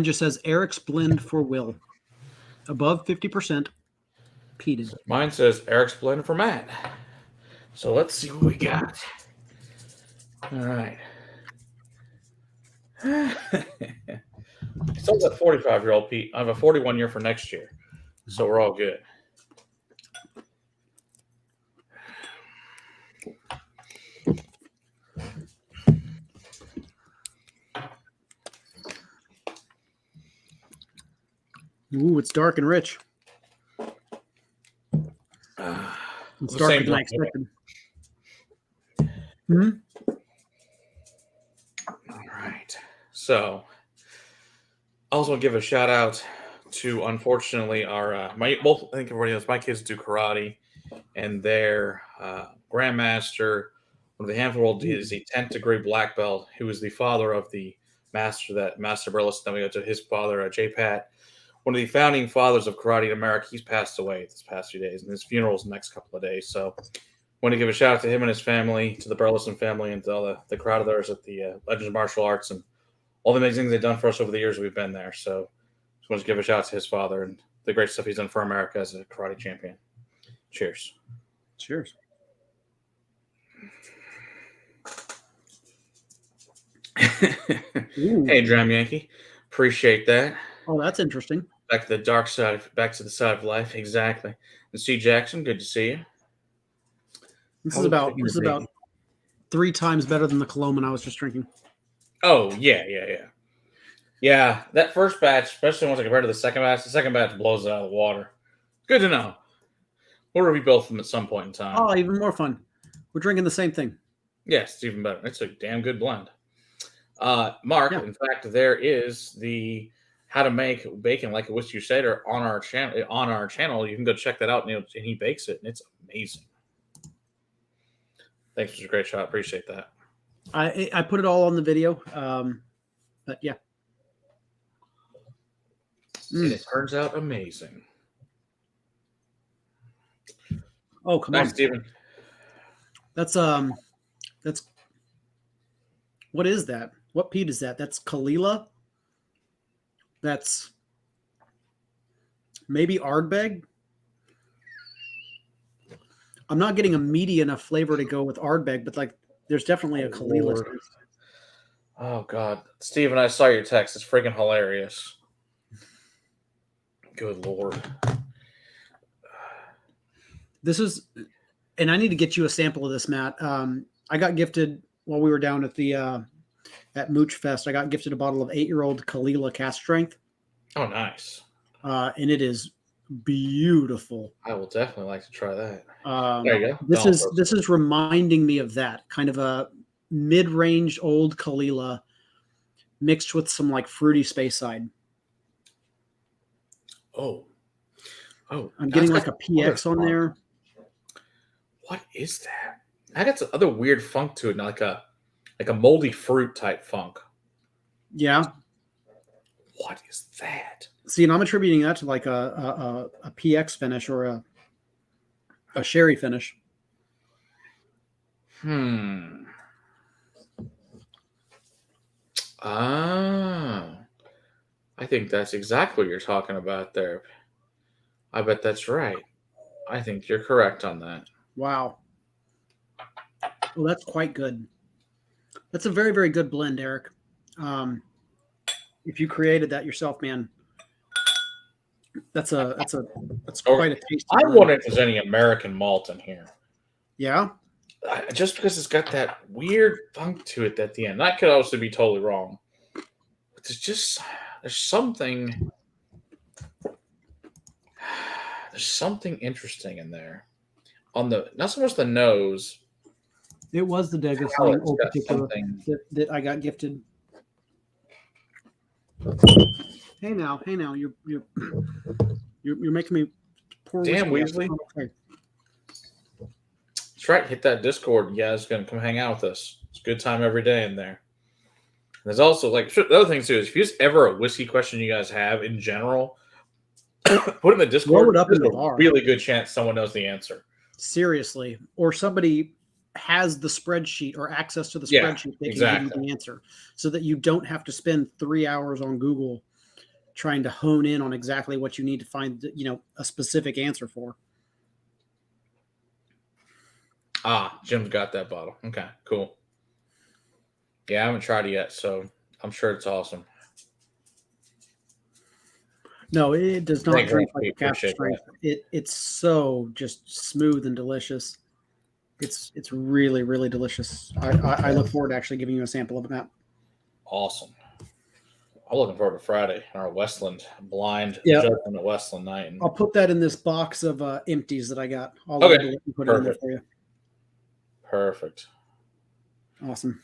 S1: just says Eric's blend for Will. Above 50%. Peated.
S2: Mine says Eric's blend for Matt. So let's see what we got. All right. It's also a 45-year-old Pete. I have a 41-year for next year. So we're all good.
S1: Ooh, it's dark and rich. It's darker than I expected.
S2: All right. So, I also want to give a shout out to, unfortunately, I think everybody knows my kids do karate, and their grandmaster, one of the handful world, is the 10th degree black belt, who is the father of the master Burleson. Then we go to his father, J. Pat, one of the founding fathers of karate in America. He's passed away this past few days, and his funeral is the next couple of days. So, I want to give a shout out to him and his family, to the Burleson family, and to all the crowd of theirs at the Legends of Martial Arts, and all the amazing things they've done for us over the years we've been there. So, just want to give a shout out to his father and the great stuff he's done for America as a karate champion. Cheers.
S1: Cheers.
S2: Hey, Drum Yankee. Appreciate that.
S1: Oh, that's interesting.
S2: Back to the dark side, back to the side of life. Exactly. And C. Jackson, good to see you.
S1: This is about 3 times better than the Colombian I was just drinking.
S2: Oh, yeah. Yeah, that first batch, especially once I compare to the second batch blows it out of the water. Good to know. We'll review both of them at some point in time.
S1: Oh, even more fun. We're drinking the same thing.
S2: Yes, it's even better. It's a damn good blend. Mark, in fact, there is the how to make bacon like a whiskey crusader on our channel. You can go check that out, and he bakes it, and it's amazing. Thanks for a great shot. Appreciate that.
S1: I put it all on the video. But yeah.
S2: And it turns out amazing.
S1: Oh, come on,
S2: Steven.
S1: That's what is that? What peat is that? That's Kalila. That's maybe Ardbeg. I'm not getting a meaty enough flavor to go with Ardbeg, but like there's definitely a Kalila.
S2: Oh God, Steven, I saw your text. It's freaking hilarious. Good Lord.
S1: This is, and I need to get you a sample of this, Matt. I got gifted while we were down at the at Mooch Fest. I got gifted a bottle of 8-year-old Kalila Cask Strength.
S2: Oh, nice.
S1: And it is beautiful.
S2: I will definitely like to try that.
S1: There you go. This is reminding me of that kind of a mid-range old Kalila mixed with some like fruity Speyside.
S2: Oh,
S1: I'm getting like a PX on there.
S2: What is that? I got some other weird funk to it, like a moldy fruit type funk.
S1: Yeah.
S2: What is that?
S1: See, and I'm attributing that to like a PX finish or a sherry finish.
S2: I think that's exactly what you're talking about there. I bet that's right. I think you're correct on that.
S1: Wow. Well, that's quite good. That's a very, very good blend, Eric. If you created that yourself, man, that's quite a tasty.
S2: I wonder if there's any American malt in here.
S1: Yeah.
S2: Just because it's got that weird funk to it at the end. That could also be totally wrong. But there's something interesting in there. On the not so much the nose.
S1: It was the Degas that I got gifted. Hey now, you're making me pour.
S2: Damn, Weasley.
S1: Okay.
S2: That's right. Hit that Discord. You guys gonna come hang out with us. It's a good time every day in there. There's also like the other thing too is if there's ever a whiskey question you guys have in general, put in the Discord.
S1: Roll it up in the bar.
S2: Really good chance someone knows the answer.
S1: Seriously, or somebody has the spreadsheet or access to the spreadsheet. They can give you the answer, so that you don't have to spend 3 hours on Google trying to hone in on exactly what you need to find, a specific answer for.
S2: Jim's got that bottle. Okay, cool. Yeah, I haven't tried it yet, so I'm sure it's awesome.
S1: No, it does not drink like a cask strength. It's so just smooth and delicious. It's really, really delicious. I look forward to actually giving you a sample of it, Matt.
S2: Awesome. I'm looking forward to Friday, our Westland blind judgment at Westland night.
S1: I'll put that in this box of empties that I got. I'll
S2: put
S1: it in there for you.
S2: Perfect.
S1: Awesome.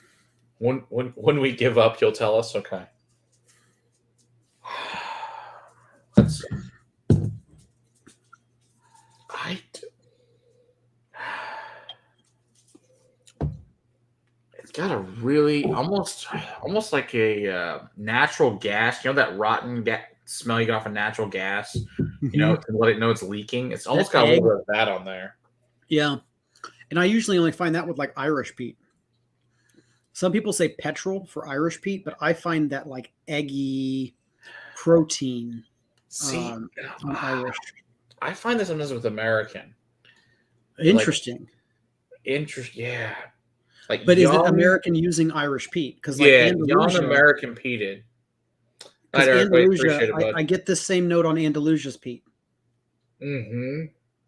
S2: When we give up, you'll tell us. Okay. It's got a really almost like a natural gas. That rotten smell you get off of natural gas. To let it know it's leaking. It's almost got a little bit of that on there.
S1: Yeah, and I usually only find that with like Irish peat. Some people say petrol for Irish peat, but I find that like eggy protein.
S2: See,
S1: on Irish.
S2: I find this sometimes with American.
S1: Interesting.
S2: Yeah. Like,
S1: But is it American using Irish peat? Because like
S2: young
S1: Andalusia,
S2: American peated.
S1: because
S2: Night, Eric.
S1: Andalusia,
S2: Appreciate it, bud.
S1: I get this same note on Andalusia's peat.
S2: Mm-hmm.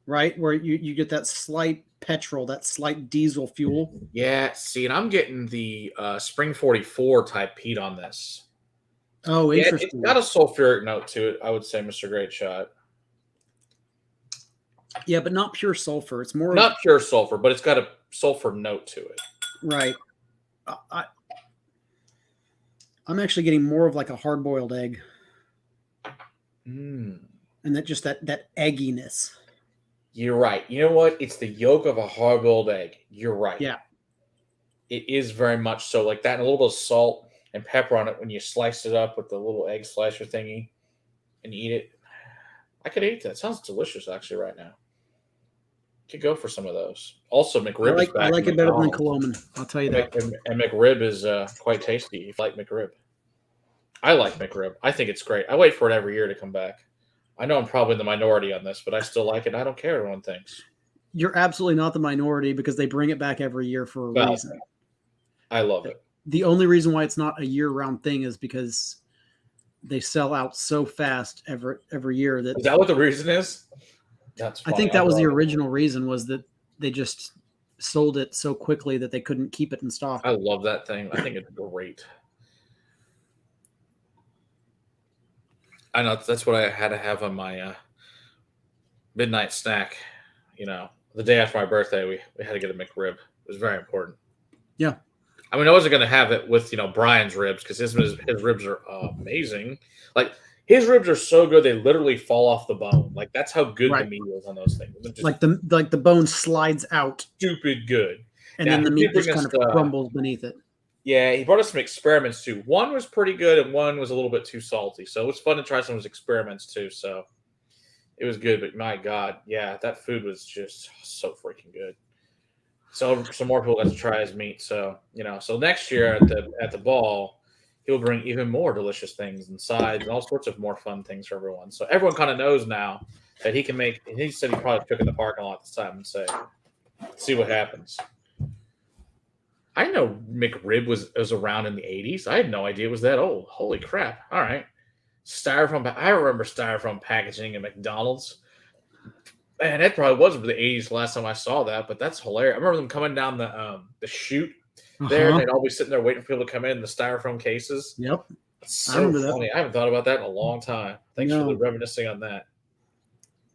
S1: Right, where you get that slight petrol, that slight diesel fuel.
S2: Yeah, see, and I'm getting the Spring 44 type peat on this.
S1: Oh,
S2: Yeah,
S1: interesting.
S2: it's got a sulfuric note to it, I would say, Mr. Great Shot.
S1: Yeah, but not pure sulfur. It's more
S2: not pure sulfur, but it's got a sulfur note to it.
S1: Right. I'm actually getting more of like a hard-boiled egg.
S2: Mm.
S1: And that egginess.
S2: You're right. You know what? It's the yolk of a hard-boiled egg. You're right.
S1: Yeah.
S2: It is very much so like that, and a little bit of salt and pepper on it when you slice it up with the little egg slicer thingy and eat it. I could eat that. Sounds delicious, actually, right now. Could go for some of those. Also, McRib is back.
S1: I like it better than Coloman. I'll tell you that.
S2: And McRib is quite tasty if you like McRib. I like McRib. I think it's great. I wait for it every year to come back. I know I'm probably in the minority on this, but I still like it. I don't care what everyone thinks.
S1: You're absolutely not the minority because they bring it back every year for a reason.
S2: I love it.
S1: The only reason why it's not a year-round thing is because they sell out so fast every year. Is
S2: that what the reason is? That's funny.
S1: I think that was the original reason, was that they just sold it so quickly that they couldn't keep it in stock.
S2: I love that thing. I think it's great. I know that's what I had to have on my midnight snack. You know, the day after my birthday, we had to get a McRib. It was very important.
S1: Yeah.
S2: I mean, I wasn't going to have it with, Brian's ribs because his ribs are amazing. Like, his ribs are so good, they literally fall off the bone. Like, that's how good the meat is on those things.
S1: Like the bone slides out.
S2: Stupid good.
S1: And then the meat just kind of crumbles beneath it.
S2: Yeah, he brought us some experiments, too. One was pretty good, and one was a little bit too salty. So it was fun to try some of his experiments, too. So it was good. But, my God, yeah, that food was just so freaking good. So some more people got to try his meat. So, so next year at the ball, he'll bring even more delicious things and sides and all sorts of more fun things for everyone. So everyone kind of knows now that he can make. He said he probably took in the parking lot this time and see what happens. I know McRib was around in the 80s. I had no idea it was that old. Holy crap. All right. Styrofoam. I remember styrofoam packaging at McDonald's. Man, that probably was the 80s last time I saw that, but that's hilarious. I remember them coming down the chute there, and they'd all be sitting there waiting for people to come in the styrofoam cases.
S1: Yep.
S2: That's so funny. I haven't thought about that in a long time. Thanks for the reminiscing on that.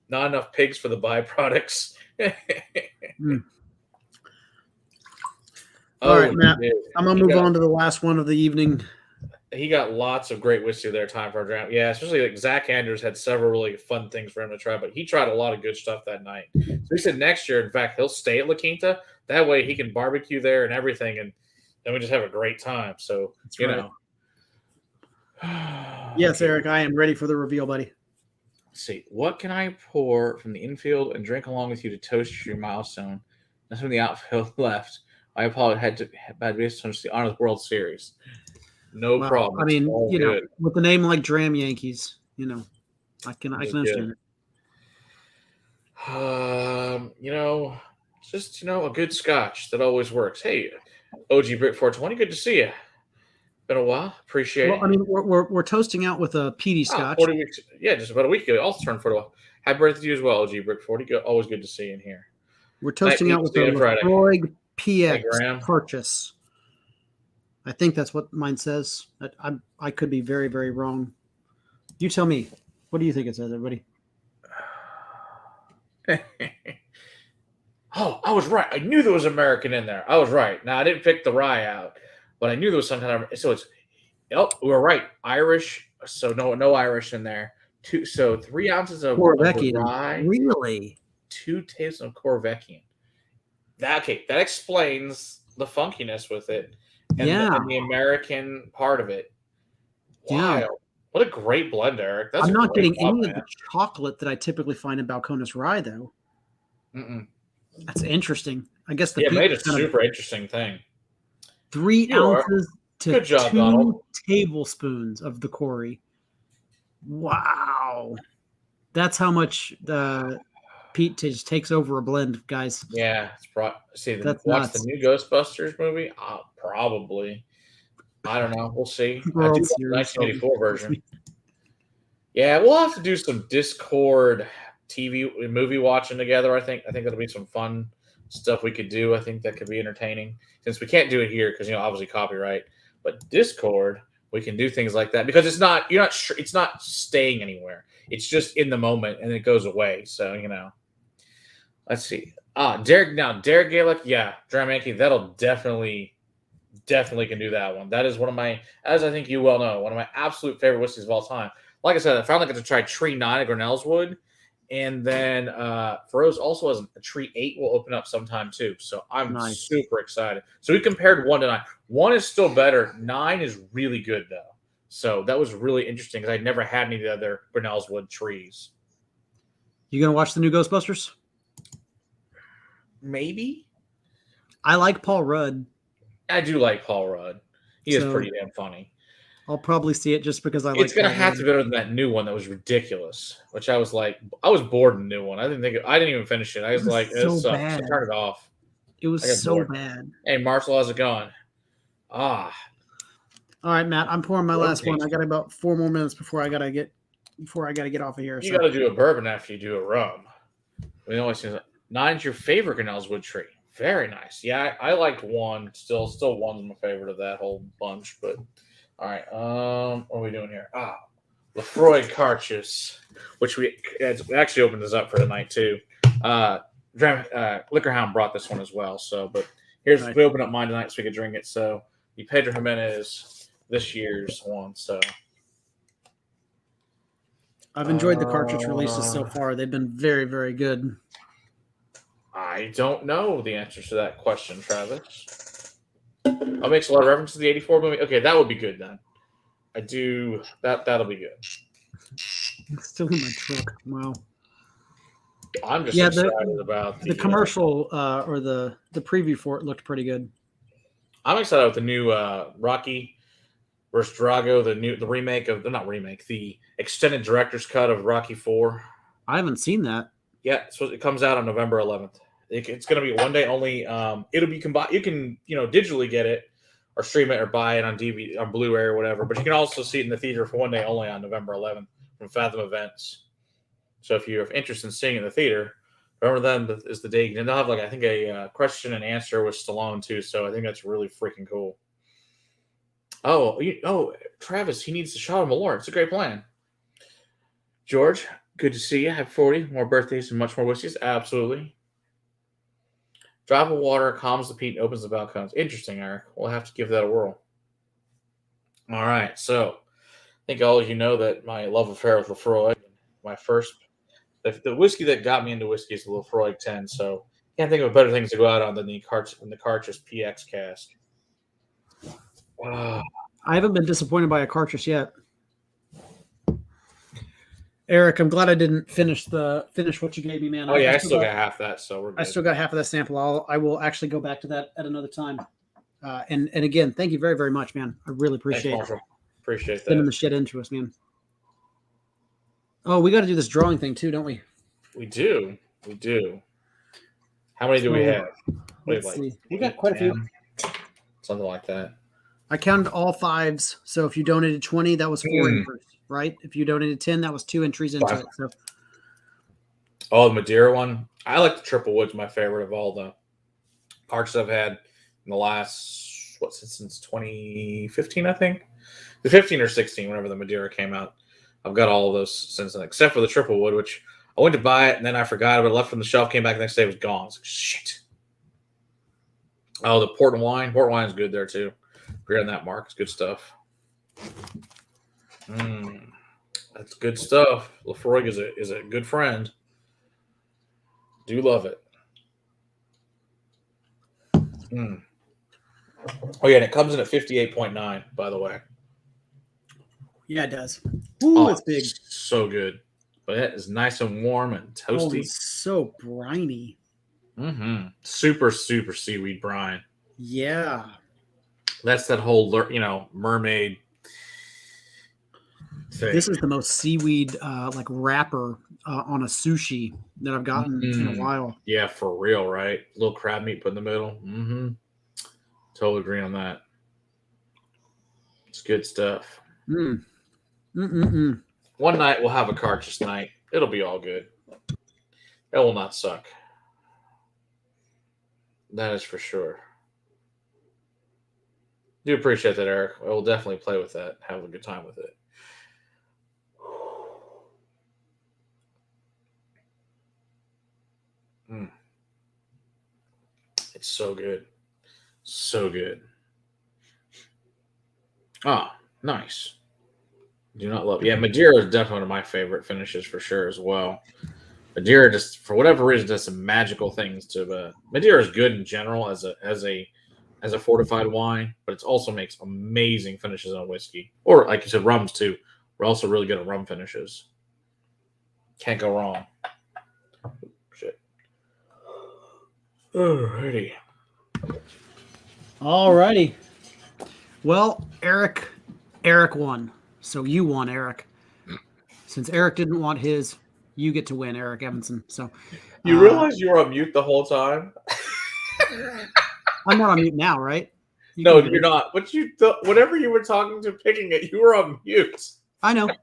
S2: Not enough pigs for the byproducts.
S1: All right, Matt. I'm going to move on to the last one of the evening.
S2: He got lots of great whiskey there. Time for a dram. Yeah, especially like Zach Andrews had several really fun things for him to try, but he tried a lot of good stuff that night. So he said next year, in fact, he'll stay at La Quinta. That way he can barbecue there and everything, and then we just have a great time. So,
S1: Yes, Eric, I am ready for the reveal, buddy.
S2: Let's see. What can I pour from the infield and drink along with you to toast your milestone? That's from the outfield left. I apologize. Had to the Honors World Series. No problem.
S1: I mean, with a name like Dram Yankees, I can understand
S2: it. Just a good Scotch that always works. Hey, OG Brick 420, good to see you. Been a while. Appreciate it.
S1: I mean, we're toasting out with a peaty Scotch.
S2: 40 weeks. Yeah, just about a week ago. Also turned 40. Happy birthday to you as well, OG Brick 40. Always good to see you in here.
S1: We're toasting out with a Lefroy PX purchase. I think that's what mine says. I could be very, very wrong. You tell me. What do you think it says, everybody?
S2: Oh, I was right. I knew there was American in there. I was right. Now, I didn't pick the rye out, but I knew there was some kind of. So we were right. Irish. So no Irish in there. 3 ounces of rye.
S1: Really?
S2: 2 tablespoons of Corvecchian. That explains the funkiness with it. And the American part of it. Wow. Yeah. What a great blend, Eric.
S1: I'm not getting any of the chocolate that I typically find in Balcones rye, though.
S2: Mm-mm.
S1: That's interesting. I guess
S2: it made a super interesting thing.
S1: 3 ounces to
S2: Good job,
S1: 2
S2: Donald.
S1: tablespoons of the Corey. Wow. Wow. That's how much the peat just takes over a blend, guys.
S2: Yeah,
S1: That's
S2: watch the
S1: nuts.
S2: new Ghostbusters movie. Probably. I don't know. We'll see. I do
S1: World
S2: love the
S1: Series.
S2: 1984 version. Yeah, we'll have to do some Discord TV movie watching together. I think that'll be some fun stuff we could do. I think that could be entertaining since we can't do it here because obviously copyright. But Discord, we can do things like that because it's not staying anywhere. It's just in the moment and it goes away. So let's see. Derek Gaelic, yeah, Dramankey, that'll definitely can do that one. That is one of my, as I think you well know, one of my absolute favorite whiskeys of all time. Like I said, I finally got to try Tree 9 at Grinnell's Wood. And then Feroz also has a Tree 8 will open up sometime too. So I'm super excited. So we compared 1 to 9. 1 is still better. 9 is really good though. So that was really interesting because I'd never had any of the other Grinnell's Wood trees.
S1: You going to watch the new Ghostbusters?
S2: Maybe.
S1: I like Paul Rudd.
S2: I do like Paul Rudd. He is pretty damn funny.
S1: I'll probably see it just because I like.
S2: It's gonna have to be better than that new one that was ridiculous. Which I was like, I was bored in the new one. I didn't even finish it. I was like,
S1: so
S2: it sucks.
S1: bad.
S2: I turned it off.
S1: It was so bad.
S2: Hey, Marshall, how's it going?
S1: All right, Matt. I'm pouring my last one. I got about 4 more minutes before I gotta get off of here.
S2: You gotta do a bourbon after you do a rum. We always say 9's your favorite Grinnell's Wood tree. Very nice. Yeah, I liked 1. Still 1's my favorite of that whole bunch. But all right, what are we doing here? Lefroy Carchus, which we actually opened this up for tonight too. Liquor Hound brought this one as well. So, but we opened up mine tonight so we could drink it. So the Pedro Jimenez this year's one. So
S1: I've enjoyed the cartridge releases so far. They've been very, very good.
S2: I don't know the answers to that question, Travis. I'll make a lot of reference to the 84 movie. Okay, that would be good then. I do that. That'll be good.
S1: It's still in my truck. Wow.
S2: I'm just excited about
S1: the commercial or the preview for it looked pretty good.
S2: I'm excited with the new Rocky versus Drago, the remake of the extended director's cut of Rocky 4.
S1: I haven't seen that.
S2: Yeah, so it comes out on November 11th. It's going to be one day only. It'll be combined. You can digitally get it or stream it or buy it on DVD, on Blu-ray or whatever. But you can also see it in the theater for one day only on November 11th from Fathom Events. So if you're interested in seeing it in the theater, remember then is the day. And they'll have I think a question and answer with Stallone too. So I think that's really freaking cool. Oh, Travis, he needs to shot him a Malort. It's a great plan. George, good to see you. Have 40 more birthdays and much more whiskeys. Absolutely. Drop of water calms the peat and opens the balcones. Interesting, Eric. We'll have to give that a whirl. All right. So I think all of you know that my love affair with Lefroy, the whiskey that got me into whiskey is the Lefroy 10. So can't think of better things to go out on than the Cartridge PX cask.
S1: I haven't been disappointed by a cartridge yet. Eric, I'm glad I didn't finish what you gave me, man.
S2: Oh yeah, I still got half that, so we're good.
S1: I still got half of that sample. I will actually go back to that at another time. And again, thank you very, very much, man. I really appreciate it.
S2: Appreciate that.
S1: Sending the shit into us, man. Oh, we got to do this drawing thing too, don't we?
S2: We do. How many do we have?
S1: Let's see. We got quite a few.
S2: Something like that.
S1: I counted all 5s. So if you donated 20, that was 4 entries, right? If you donated 10, that was 2 entries into it. So.
S2: Oh, the Madeira one. I like the Triple Wood's my favorite of all the parts I've had in the last since 2015, I think. The 15 or 16, whenever the Madeira came out. I've got all of those since then, except for the Triple Wood, which I went to buy it and then I forgot about it, left from the shelf, came back the next day, it was gone. I was like, shit. Oh, the port wine. Port wine is good there too. Agree on that, Mark. It's good stuff. That's good stuff. Lefroy is a good friend. Do love it. Oh yeah, and it comes in at 58.9, by the way.
S1: Yeah, it does. Ooh, it's big.
S2: So good. But it is nice and warm and toasty.
S1: Oh, it's so briny.
S2: Super, super seaweed brine.
S1: Yeah.
S2: That's that whole, mermaid. thing.
S1: This is the most seaweed like wrapper on a sushi that I've gotten in a while.
S2: Yeah, for real, right? A little crab meat put in the middle. Mm-hmm. Totally agree on that. It's good stuff.
S1: Mm.
S2: One night we'll have a cartridge night. It'll be all good. It will not suck. That is for sure. Do appreciate that, Eric. I will definitely play with that. Have a good time with it. It's so good. So good. Ah, nice. Do not love. Yeah, Madeira is definitely one of my favorite finishes for sure as well. Madeira just for whatever reason does some magical things to. Madeira is good in general as a fortified wine, but it also makes amazing finishes on whiskey, or like you said, rums too. We're also really good at rum finishes. Can't go wrong. Shit. Alrighty.
S1: Alrighty. Well, Eric won. So you won, Eric. Since Eric didn't want his, you get to win, Eric Evanson. So
S2: you realize you were on mute the whole time?
S1: I'm not on mute now, right?
S2: No, you're not. But whatever you were talking to, picking it, you were on mute.
S1: I know.
S2: Okay.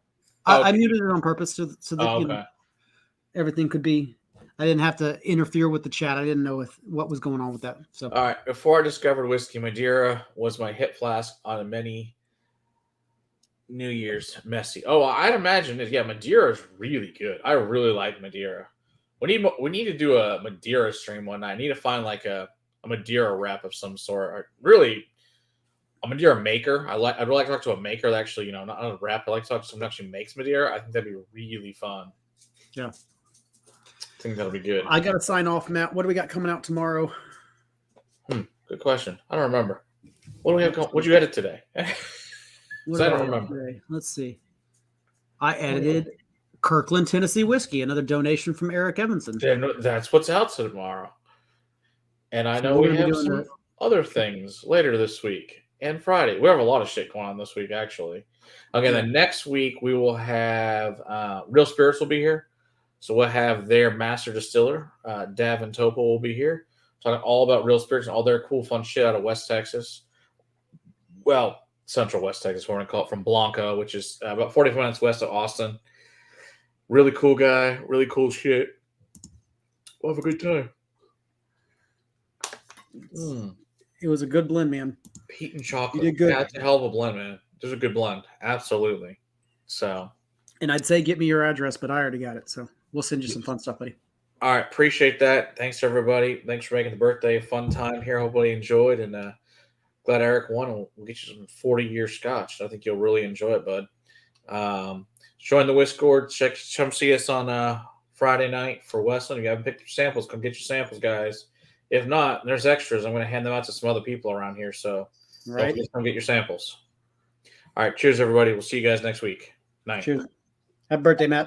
S1: I muted it on purpose so that
S2: okay.
S1: Everything could be. I didn't have to interfere with the chat. I didn't know what was going on with that. So
S2: all right. Before I discovered whiskey, Madeira was my hit flask on a many New Year's messy. Oh, I'd imagine it. Yeah, Madeira is really good. I really like Madeira. We need to do a Madeira stream one night. I need to find like a Madeira rep of some sort. Or really, a Madeira maker. I'd really like to talk to a maker that actually, not a rep. I like to talk to someone that actually makes Madeira. I think that'd be really fun.
S1: Yeah.
S2: I think that'll be good.
S1: I got to sign off, Matt. What do we got coming out tomorrow?
S2: Good question. I don't remember. What do we have? What'd you edit today? I don't remember.
S1: Today? Let's see. I edited Kirkland, Tennessee whiskey. Another donation from Eric Evanson.
S2: That's what's out tomorrow. And I know we have some other things later this week and Friday. We have a lot of shit going on this week, actually. Okay, then next week we will have Real Spirits will be here. So we'll have their master distiller, Dav and Topo will be here, talking all about Real Spirits and all their cool, fun shit out of West Texas. Well, Central West Texas, we're going to call it, from Blanco, which is about 45 minutes west of Austin. Really cool guy, really cool shit. We'll have a good time.
S1: It was a good blend, man.
S2: Peat and chocolate.
S1: You did good.
S2: Yeah, it's a hell of a blend, man. There's a good blend. Absolutely. So.
S1: And I'd say get me your address, but I already got it. So we'll send you some fun stuff, buddy.
S2: All right. Appreciate that. Thanks to everybody. Thanks for making the birthday a fun time here. Hopefully you enjoyed. And glad Eric won. We'll get you some 40-year scotch. I think you'll really enjoy it, bud. Join the Discord. Come see us on Friday night for Westland. If you haven't picked your samples, come get your samples, guys. If not, there's extras. I'm going to hand them out to some other people around here. So don't forget to come get your samples. All right. Cheers, everybody. We'll see you guys next week. Night.
S1: Cheers. Happy birthday, Matt.